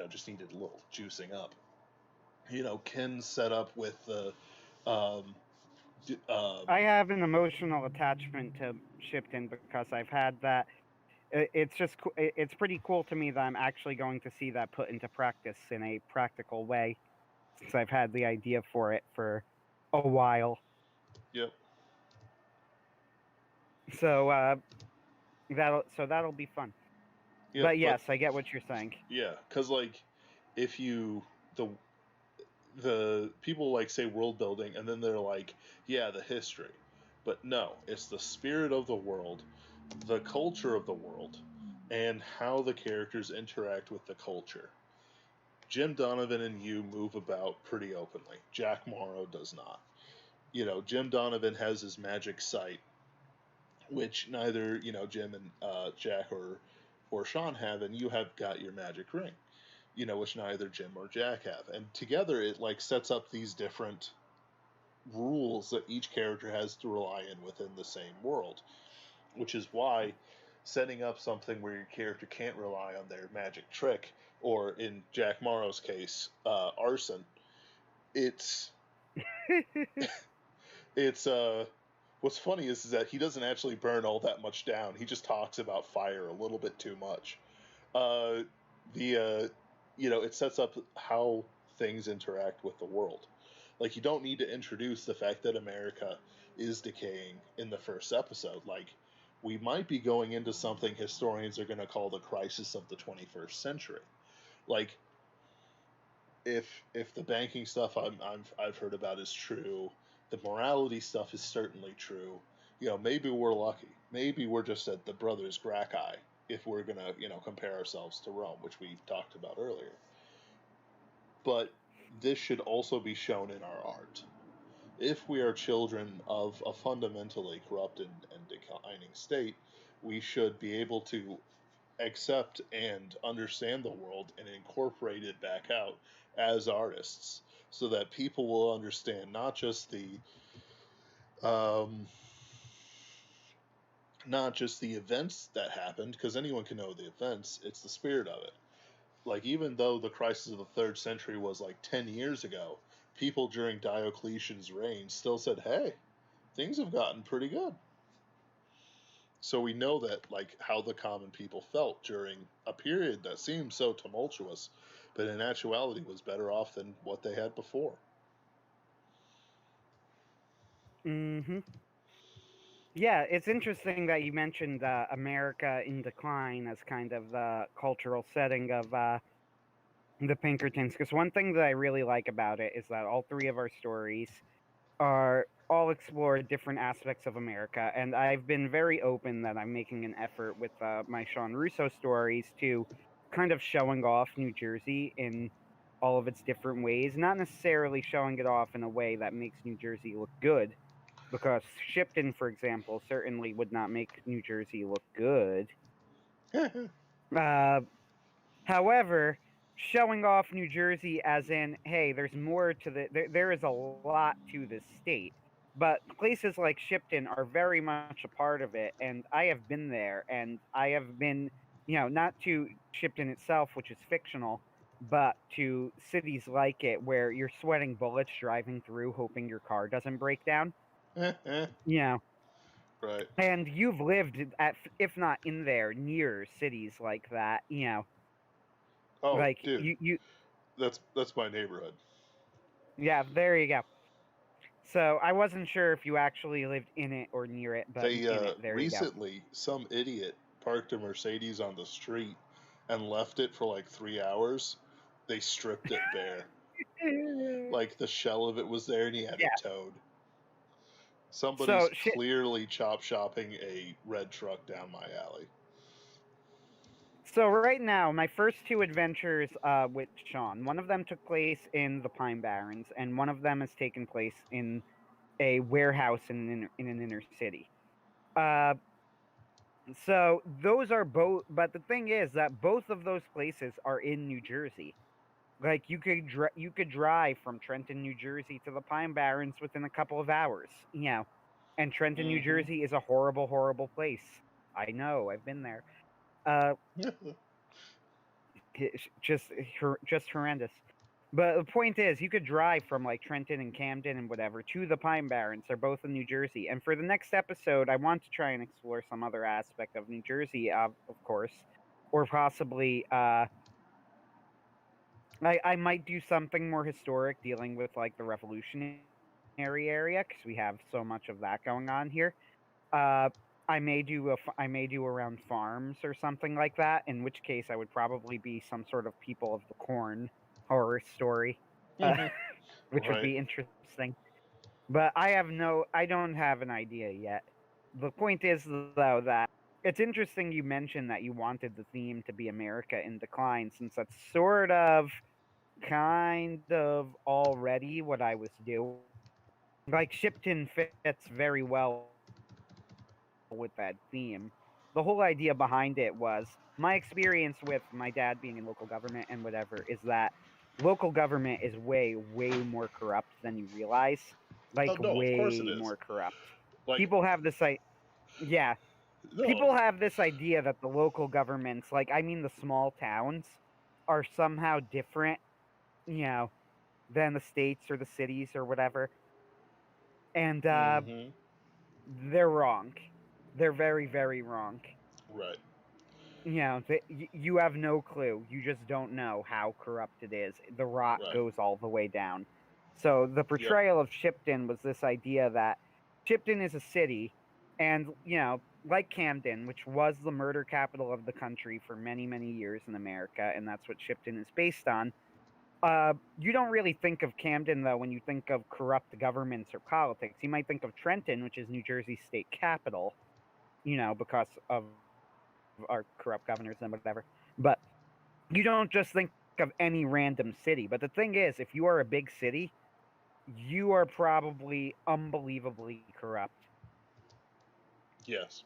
Just needed a little juicing up. Ken's set up with the. I have an emotional attachment to Shipton because I've had that it's just it's pretty cool to me that I'm actually going to see that put into practice in a practical way, since I've had the idea for it for a while. Yep. So that'll be fun. Yep. But But yes, I get what you're saying. yeah, because like if you the people like say world building and then they're like, yeah, the history, but no, it's the spirit of the world, the culture of the world, and how the characters interact with the culture. Jim Donovan and you move about pretty openly. Jack Morrow does not. You know, Jim Donovan has his magic sight, which neither Jim and Jack or Sean have, and you have got your magic ring, which neither Jim or Jack have, and together it like sets up these different rules that each character has to rely in within the same world, which is why setting up something where your character can't rely on their magic trick, or in Jack Morrow's case, arson. It's it's what's funny is that he doesn't actually burn all that much down. He just talks about fire a little bit too much. Uh, the it sets up how things interact with the world. Like you don't need to introduce the fact that America is decaying in the first episode. Like we might be going into something historians are going to call the crisis of the 21st century. Like if the banking stuff I've heard about is true, the morality stuff is certainly true. Maybe we're lucky. Maybe we're just at the brothers Gracchi if we're gonna compare ourselves to Rome, which we talked about earlier. But this should also be shown in our art. If we are children of a fundamentally corrupt and declining state, we should be able to accept and understand the world and incorporate it back out as artists so that people will understand um, not just the events that happened, because anyone can know the events, it's the spirit of it. Like even though the crisis of the third century was like 10 years ago, people during Diocletian's reign still said, hey, things have gotten pretty good. So we know that like how the common people felt during a period that seemed so tumultuous, but in actuality was better off than what they had before. Mm-hmm. Yeah, it's interesting that you mentioned America in decline as kind of the cultural setting of the Pinkertons, because one thing that I really like about it is that all three of our stories are all explore different aspects of America, and I've been very open that I'm making an effort with my Sean Russo stories to kind of showing off New Jersey in all of its different ways, not necessarily showing it off in a way that makes New Jersey look good, because Shipton, for example, certainly would not make New Jersey look good. Uh, However, showing off New Jersey as in, hey, there's more to there is a lot to this state. But places like Shipton are very much a part of it, and I have been there, and I have been, not to Shipton itself, which is fictional, but to cities like it where you're sweating bullets driving through, hoping your car doesn't break down. You know, Right. and you've lived at, if not in there, near cities like that. Oh, Like dude, you that's my neighborhood. Yeah, there you go. So I wasn't sure if you actually lived in it or near it, but They in it, there you go. recently some idiot parked a Mercedes on the street and left it for like 3 hours. They stripped it bare. Like the shell of it was there, and he had it Yeah. towed. Somebody's So shit. clearly chop shopping a red truck down my alley. So right now, my first two adventures with Sean, one of them took place in the Pine Barrens, and one of them has taken place in a warehouse in an inner city. Uh, so those are both. But the thing is that both of those places are in New Jersey. Like you could drive from Trenton, New Jersey to the Pine Barrens within a couple of hours. And Trenton, New Mm-hmm. Jersey is a horrible, horrible place. I know, I've been there. Uh, just horrendous. But the point is, you could drive from like Trenton and Camden and whatever to the Pine Barrens. They're both in New Jersey. And for the next episode, I want to try and explore some other aspect of New Jersey, of course, or possibly I might do something more historic, dealing with like the Revolutionary area, because we have so much of that going on here. Uh, I may do around farms or something like that. In which case, I would probably be some sort of People of the Corn horror story, uh, which would Right. be interesting. But I don't have an idea yet. The point is, though, that it's interesting you mentioned that you wanted the theme to be America in decline, since that's kind of already what I was doing. Like, Shipton fits very well with that theme. The whole idea behind it was my experience with my dad being in local government and whatever is that local government is way more corrupt than you realize. Like, Oh no, way of more course it is. corrupt. People Like, have yeah, people no, have this idea that the local governments, like, I mean the small towns, are somehow different, you know, than the states or the cities or whatever. And mm-hmm. they're wrong. They're very, very wrong. Right, You have no clue. You just don't know how corrupt it is. The rot right. goes all the way down. So the Yep. portrayal of Shipton was this idea that Shipton is a city, and like Camden, which was the murder capital of the country for many, many years in America, and that's what Shipton is based on. You don't really think of Camden though when you think of corrupt governments or politics. You might think of Trenton, which is New Jersey's state capital, because of our corrupt governors and whatever. But you don't just think of any random city. But the thing is, if you are a big city, you are probably unbelievably corrupt. Yes.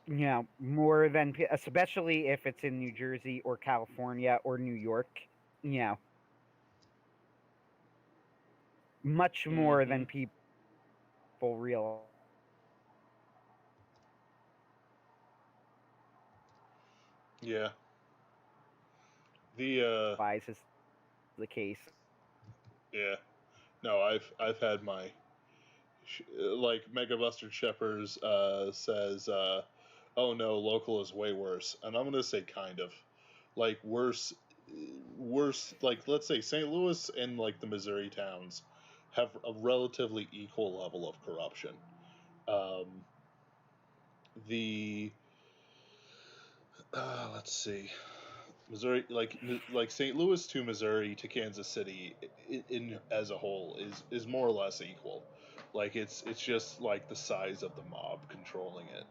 More than, especially if it's in New Jersey or California or New York. You know, much more Mm-hmm. than people realize. Yeah. The Is the case. yeah. No, I've had my like Mega Buster Shepherd's says, "Oh no, local is way worse," and I'm gonna say kind of, like worse. Like let's say St. Louis and like the Missouri towns have a relatively equal level of corruption. Um, the let's see, Missouri, like St. Louis to Missouri to Kansas City, in as a whole is more or less equal. Like it's just like the size of the mob controlling it.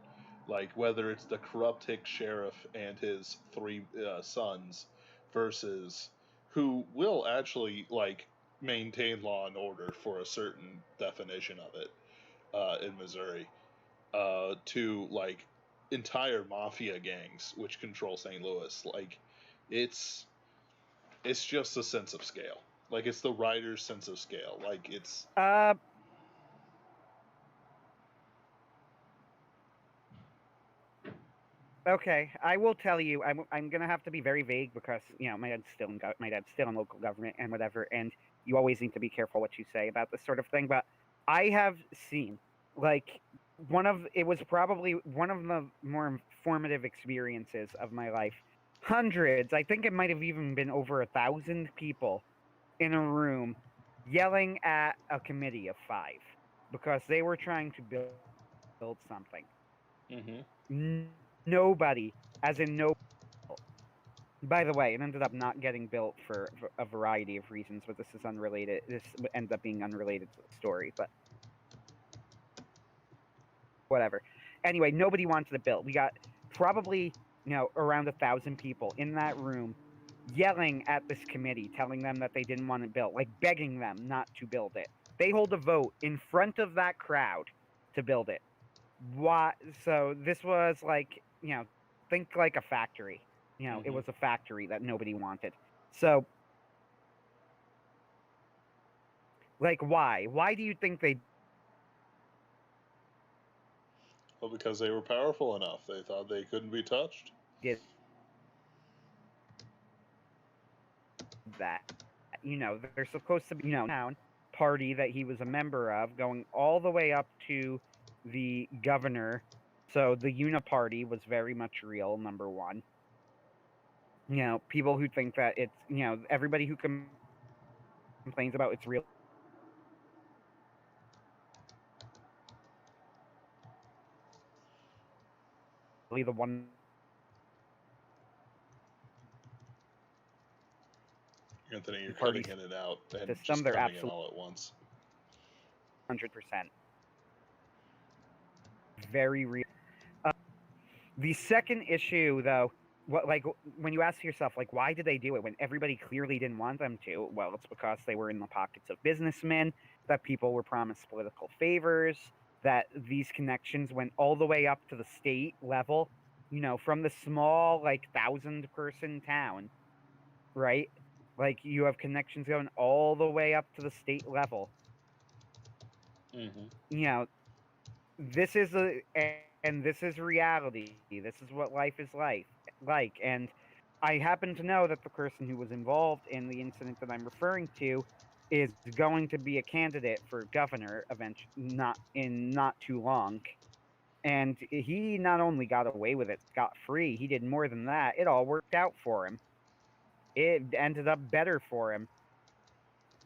Like whether it's the corrupt hick sheriff and his three sons versus who will actually like maintain law and order for a certain definition of it in Missouri, to like entire mafia gangs which control St. Louis. Like it's it's just a sense of scale. Like it's the writer's sense of scale. Like it's Okay, I will tell you. I'm gonna have to be very vague because my dad's still in local government and whatever, and you always need to be careful what you say about this sort of thing. But I have seen, like, it was probably one of the more formative experiences of my life. Hundreds, I think it might have even been over 1,000 people in a room yelling at a committee of five because they were trying to build something. mm-hmm. Nobody, as in nobody, built. By the way, it ended up not getting built for a variety of reasons, but this is unrelated. This ends up being unrelated to the story, but whatever. Anyway, nobody wanted to build. We got probably, around 1,000 people in that room yelling at this committee, telling them that they didn't want it built, like begging them not to build it. They hold a vote in front of that crowd to build it. Why? So this was like, think like a factory. It was a Mm-hmm. factory that nobody wanted. So, like, why? Why do you think they did Well, because they were powerful enough, they thought they couldn't be touched. that? there's supposed to be, town party that he was a member of, going all the way up to the governor. So the Uniparty was very much real, number one. People who think that it's, everybody who complains about it's really the one percent that think it's not real is completely wrong. Anthony, you're Party cutting in and out, and system, just they're coming in absolutely all at once. 100% very real. The second issue, though, what like when you ask yourself, like, why did they do it when everybody clearly didn't want them to? Well, it's because they were in the pockets of businessmen, that people were promised political favors, that these connections went all the way up to the state level. From the small, like, 1,000-person town, right? Like, you have connections going all the way up to the state level. Mm-hmm. You know, this is reality. This is what life is like. And I happen to know that the person who was involved in the incident that I'm referring to is going to be a candidate for governor eventually, not too long. And he not only got away with it scot free, he did more than that. It all worked out for him. It ended up better for him.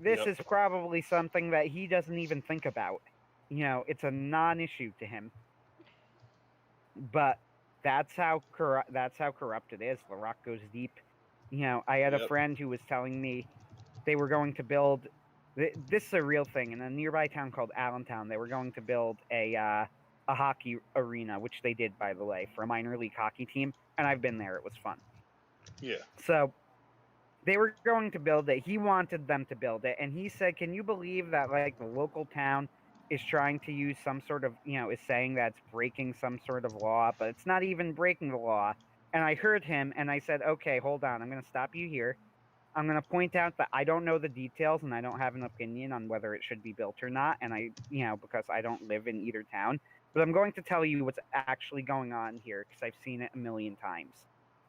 This Yep. is probably something that he doesn't even think about. It's a non-issue to him. But that's how corrupt it is. The rock goes deep. I had a Yep. friend who was telling me they were going to build. This is a real thing in a nearby town called Allentown. They were going to build a hockey arena, which they did, by the way, for a minor league hockey team. And I've been there; it was fun. Yeah. So they were going to build it. He wanted them to build it, and he said, "Can you believe that like the local town is trying to use some sort of, is saying that it's breaking some sort of law, but it's not even breaking the law." And I heard him and I said, "Okay, hold on. I'm going to stop you here. I'm going to point out that I don't know the details and I don't have an opinion on whether it should be built or not, and because I don't live in either town, but I'm going to tell you what's actually going on here because I've seen it a million times.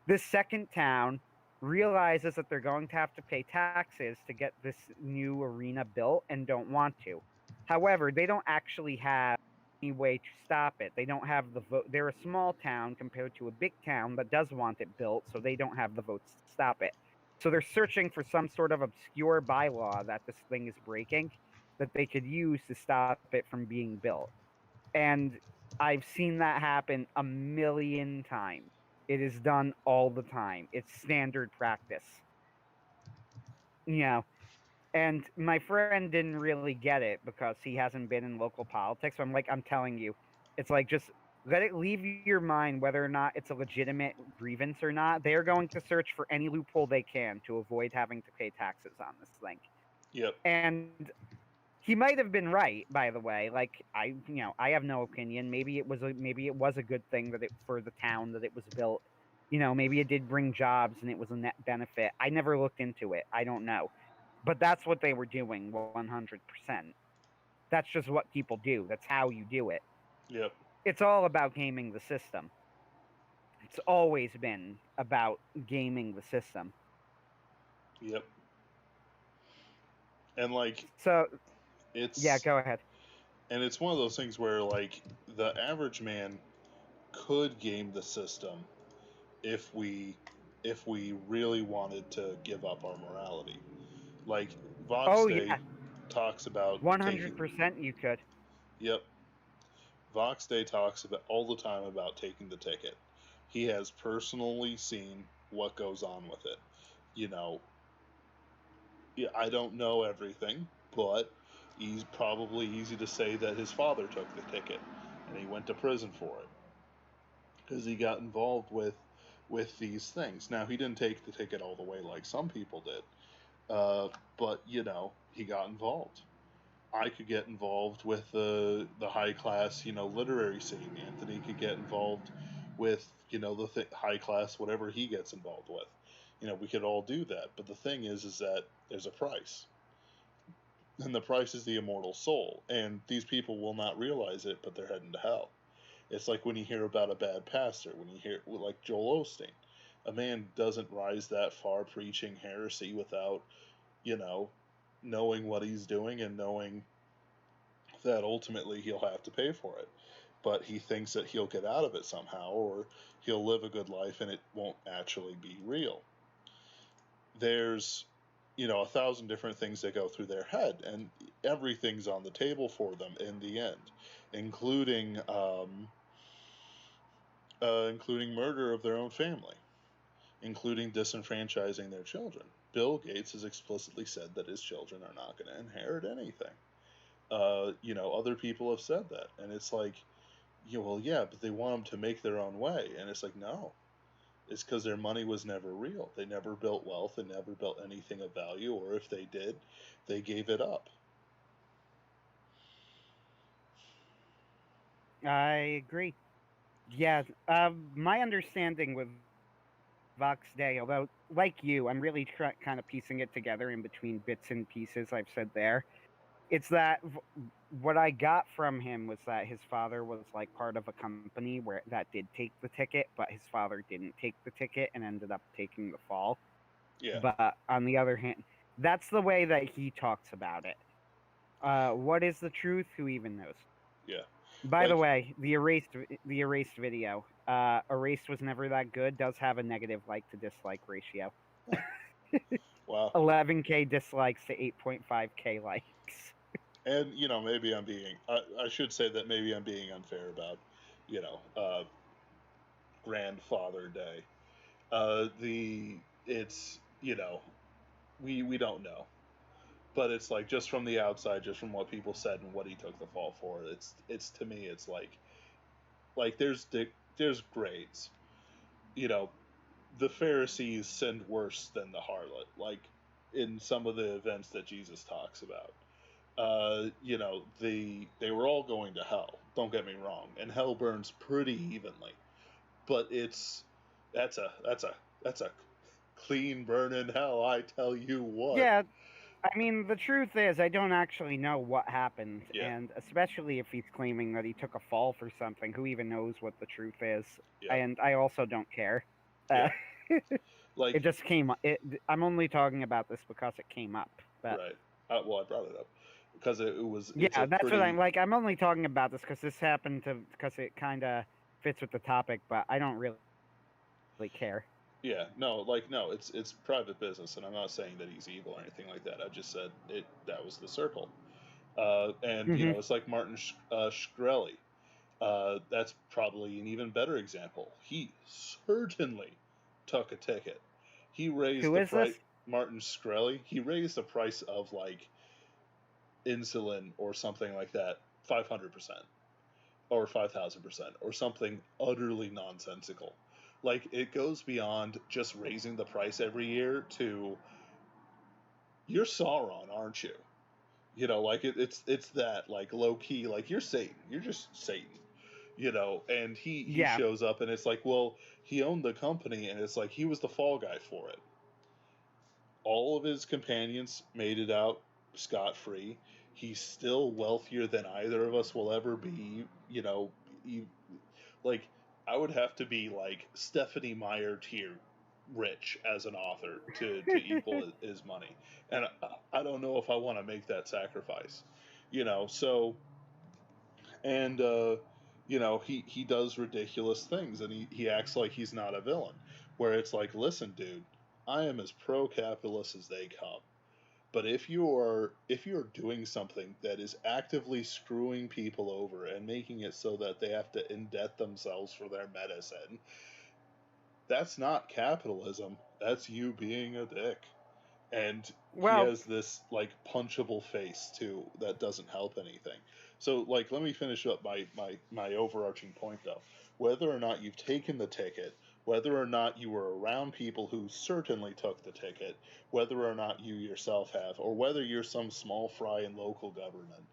This second town realizes that they're going to have to pay taxes to get this new arena built and don't want to. However, they don't actually have any way to stop it. They don't have the vote. They're a small town compared to a big town that does want it built, so they don't have the votes to stop it. So they're searching for some sort of obscure bylaw that this thing is breaking that they could use to stop it from being built. And I've seen that happen a million times. It is done all the time. It's standard practice. You know, and my friend didn't really get it because he hasn't been in local politics. So I'm like, I'm telling you, it's like just let it leave your mind whether or not it's a legitimate grievance or not. They're going to search for any loophole they can to avoid having to pay taxes on this thing. Yep. And he might have been right, by the way. Like I have no opinion. Maybe it was a good thing that it for the town that it was built. Maybe it did bring jobs and it was a net benefit. I never looked into it. I don't know. But that's what they were doing 100%. That's just what people do. That's how you do it. Yep. It's all about gaming the system. It's always been about gaming the system. Yep. And like So, yeah, it's go ahead. it's one of those things where like the average man could game the system if we really wanted to give up our morality. Like Vox Oh, Day yeah, talks about taking 100% you could. yep. Vox Day talks about all the time about taking the ticket. He has personally seen what goes on with it. You know, yeah, I don't know everything, but he's probably easy to say that his father took the ticket and he went to prison for it because he got involved with these things. Now he didn't take the ticket all the way like some people did, but he got involved. I could get involved with the high class literary scene. Anthony could get involved with the high class whatever he gets involved with. We could all do that. But the thing is that there's a price, and the price is the immortal soul. And these people will not realize it, but they're heading to hell. It's like when you hear about a bad pastor, when you hear like Joel Osteen, a man doesn't rise that far preaching heresy without you know, knowing what he's doing and knowing that ultimately he'll have to pay for it. But he thinks that he'll get out of it somehow, or he'll live a good life and it won't actually be real. There's, 1,000 different things that go through their head, and everything's on the table for them in the end, including including murder of their own family, including disenfranchising their children. Bill Gates has explicitly said that his children are not going to inherit anything. Other people have said that, and it's like, well, yeah, but they want them to make their own way, and it's like, no, it's because their money was never real. They never built wealth, they never built anything of value, or if they did, they gave it up. I agree. Yeah, my understanding with Vox Day, although like you, I'm really kind of piecing it together in between bits and pieces I've said there. It's that what I got from him was that his father was like part of a company where that did take the ticket, but his father didn't take the ticket and ended up taking the fall. Yeah, But on the other hand, that's the way that he talks about it. What is the truth? Who even knows? yeah. By the Like, way, the erased video, erased was never that good. Does have a negative like to dislike ratio. huh, wow. 11K dislikes to 8.5K likes. And, maybe I should say that maybe I'm being unfair about, you know, uh, Grandfather Day. It's, we don't know. But it's like, just from the outside, just from what people said and what he took the fall for, it's to me, it's like there's grades. You know, the Pharisees sinned worse than the harlot, like in some of the events that Jesus talks about. They were all going to hell. Don't get me wrong, and hell burns pretty evenly, but that's a clean burning hell. I tell you what. Yeah, I mean, the truth is, I don't actually know what happened, Yeah, and especially if he's claiming that he took a fall for something, who even knows what the truth is? yeah, And I also don't care. Uh, yeah. Like, it just came up. I'm only talking about this because it came up. But right. Well, I brought it up because it's yeah, a that's what I'm pretty. like. I'm only talking about this because this happened to because it kind of fits with the topic, but I don't really care. Yeah, no, like, no, it's private business, and I'm not saying that he's evil or anything like that. I just said that was the circle. And Hmm. it's like Martin Shkreli. That's probably an even better example. He certainly took a ticket. He raised Who the is this? price. Martin Shkreli. He raised the price of like insulin or something like that 500% or 5,000% or something utterly nonsensical. Like, it goes beyond just raising the price every year to, you're Sauron, aren't you? Like, it's that, like, low key, like, you're Satan. You're just Satan. And he Yeah, shows up, and it's like, well, he owned the company, and it's like he was the fall guy for it. All of his companions made it out scot free. He's still wealthier than either of us will ever be. He, like, I would have to be like Stephanie Meyer tier rich as an author to equal his money, and I don't know if I want to make that sacrifice. So, and he does ridiculous things, and he acts like he's not a villain, where it's like, listen, dude, I am as pro capitalist as they come. But if you're doing something that is actively screwing people over and making it so that they have to indebt themselves for their medicine, that's not capitalism. That's you being a dick. And he well, has this like punchable face too that doesn't help anything. So, like, let me finish up my overarching point though. Whether or not you've taken the ticket, whether or not you were around people who certainly took the ticket, whether or not you yourself have, or whether you're some small fry in local government,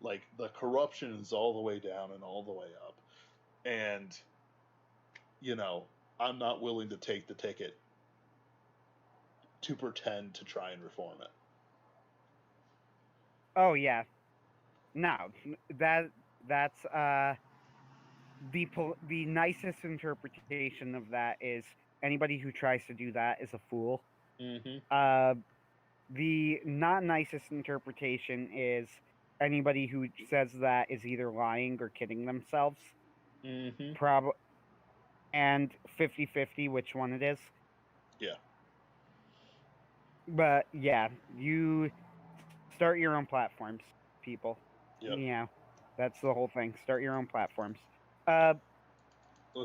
like, the corruption is all the way down and all the way up. And, you know, I'm not willing to take the ticket to pretend to try and reform it. oh yeah, no, that's the nicest interpretation of that is anybody who tries to do that is a fool. Mm-hmm. Uh, The not nicest interpretation is anybody who says that is either lying or kidding themselves. Mm-hmm. And 50-50 which one it is. Yeah. But yeah, you start your own platforms, people. Yep. That's the whole thing. Start your own platforms. Uh,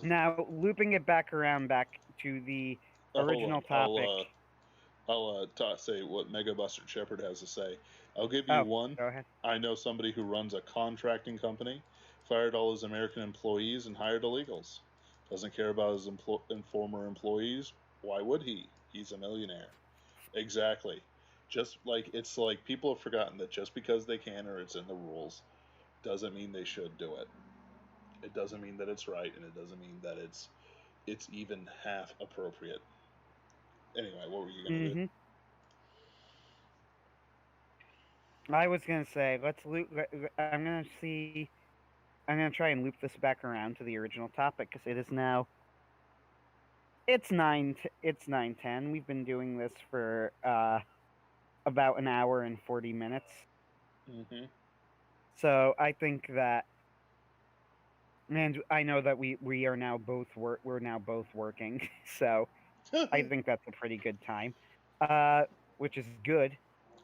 Now looping it back to the Hold original on. topic. I'll say what Mega Buster Shepard has to say. I'll give you Oh, one. go ahead. I know somebody who runs a contracting company, fired all his American employees and hired illegals. Doesn't care about his former employees. Why would he? He's a millionaire. Exactly. Just like it's like people have forgotten that just because they can or it's in the rules doesn't mean they should do it. It doesn't mean that it's right, and it doesn't mean that it's even half appropriate. Anyway, what were you gonna do? I was gonna say let's loop. I'm gonna see. I'm gonna try and loop this back around to the original topic because it is now. It's 9. It's 9:10. We've been doing this for about an hour and 40 minutes. Mm-hmm. So I think that, and I know that we are now both we're now both working. So I think that's a pretty good time, which is good,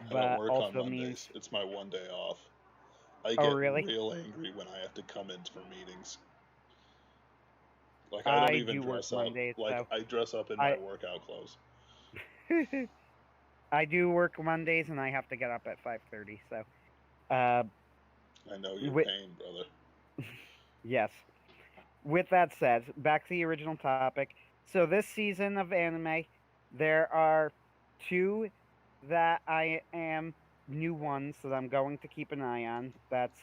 I don't but work on also means. Mondays. It's my one day off. I Oh get really? real angry when I have to come in for meetings. Like I don't I even do work dress up. Mondays, Like so I dress up in my I workout clothes. I do work Mondays, and I have to get up at 5:30. So, uh, I know your with pain, brother. yes. With that said, back to the original topic. So this season of anime, there are two that I am new ones that I'm going to keep an eye on. That's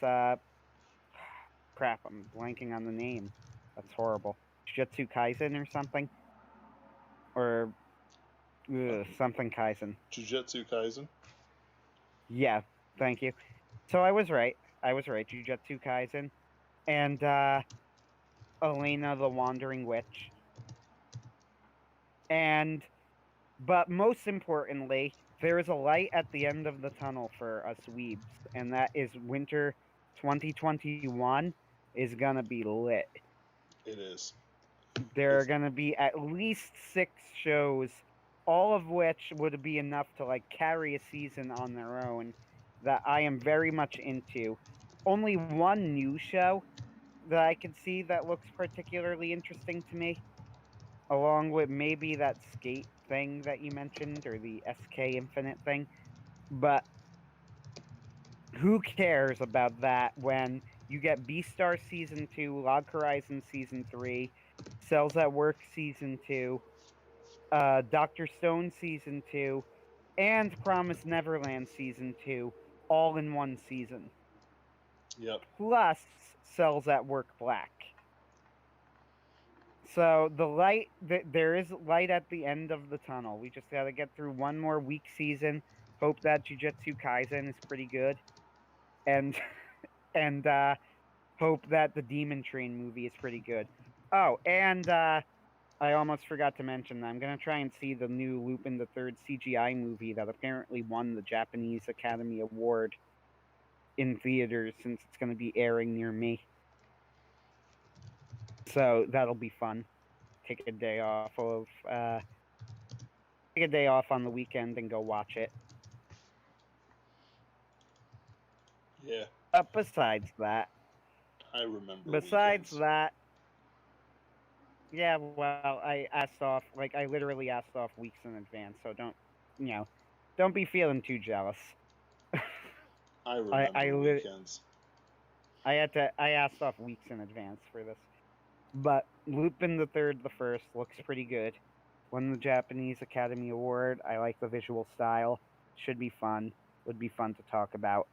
crap, I'm blanking on the name. That's horrible. Jujutsu Kaisen or something? Or something Kaisen. Jujutsu Kaisen. Yeah, thank you. So I was right. I was right. Jujutsu Kaisen. And Elena the Wandering Witch. And but most importantly, there is a light at the end of the tunnel for us weebs, and that is winter 2021 is gonna be lit. It is. There are It's gonna be at least 6 shows, all of which would be enough to like carry a season on their own that I am very much into. Only one new show that I can see that looks particularly interesting to me, along with maybe that skate thing that you mentioned or the SK Infinite thing. But who cares about that when you get Beastar Season 2, Log Horizon Season 3, Cells at Work Season 2, Dr. Stone Season 2, and Promise Neverland Season 2 all in one season. yep. Plus Cells at Work Black. So there is light at the end of the tunnel. We just got to get through one more week season. Hope that Jujutsu Kaisen is pretty good, and and hope that the Demon Train movie is pretty good. Oh, and I almost forgot to mention that I'm gonna try and see the new Lupin the Third CGI movie that apparently won the Japanese Academy Award in theaters since it's gonna be airing near me. So that'll be fun. Take a day off of take a day off on the weekend and go watch it. Yeah. But besides that, I remember besides weekends. that, yeah, well, I asked off like I literally asked off weeks in advance, so don't be feeling too jealous. I I remember I li- weekends. I asked off weeks in advance for this. But Lupin the Third, the First looks pretty good. Won the Japanese Academy Award. I like the visual style. Should be fun. Would be fun to talk about.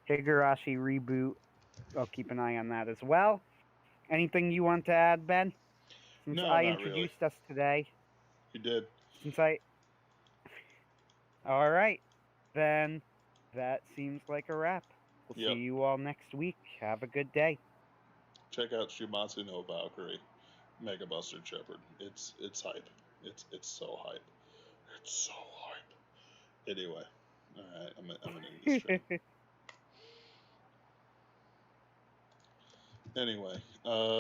Higurashi reboot. I'll keep an eye on that as well. Anything you want to add, Ben? Since No, I not really. introduced us today, You did. since I. All right. Then that seems like a wrap. We'll see Yep. you all next week. Have a good day. Check out Shumatsu no Valkyrie, Mega Buster Shepard. It's hype. It's so hype. It's so hype. Anyway, all right, I'm gonna end the stream. Anyway,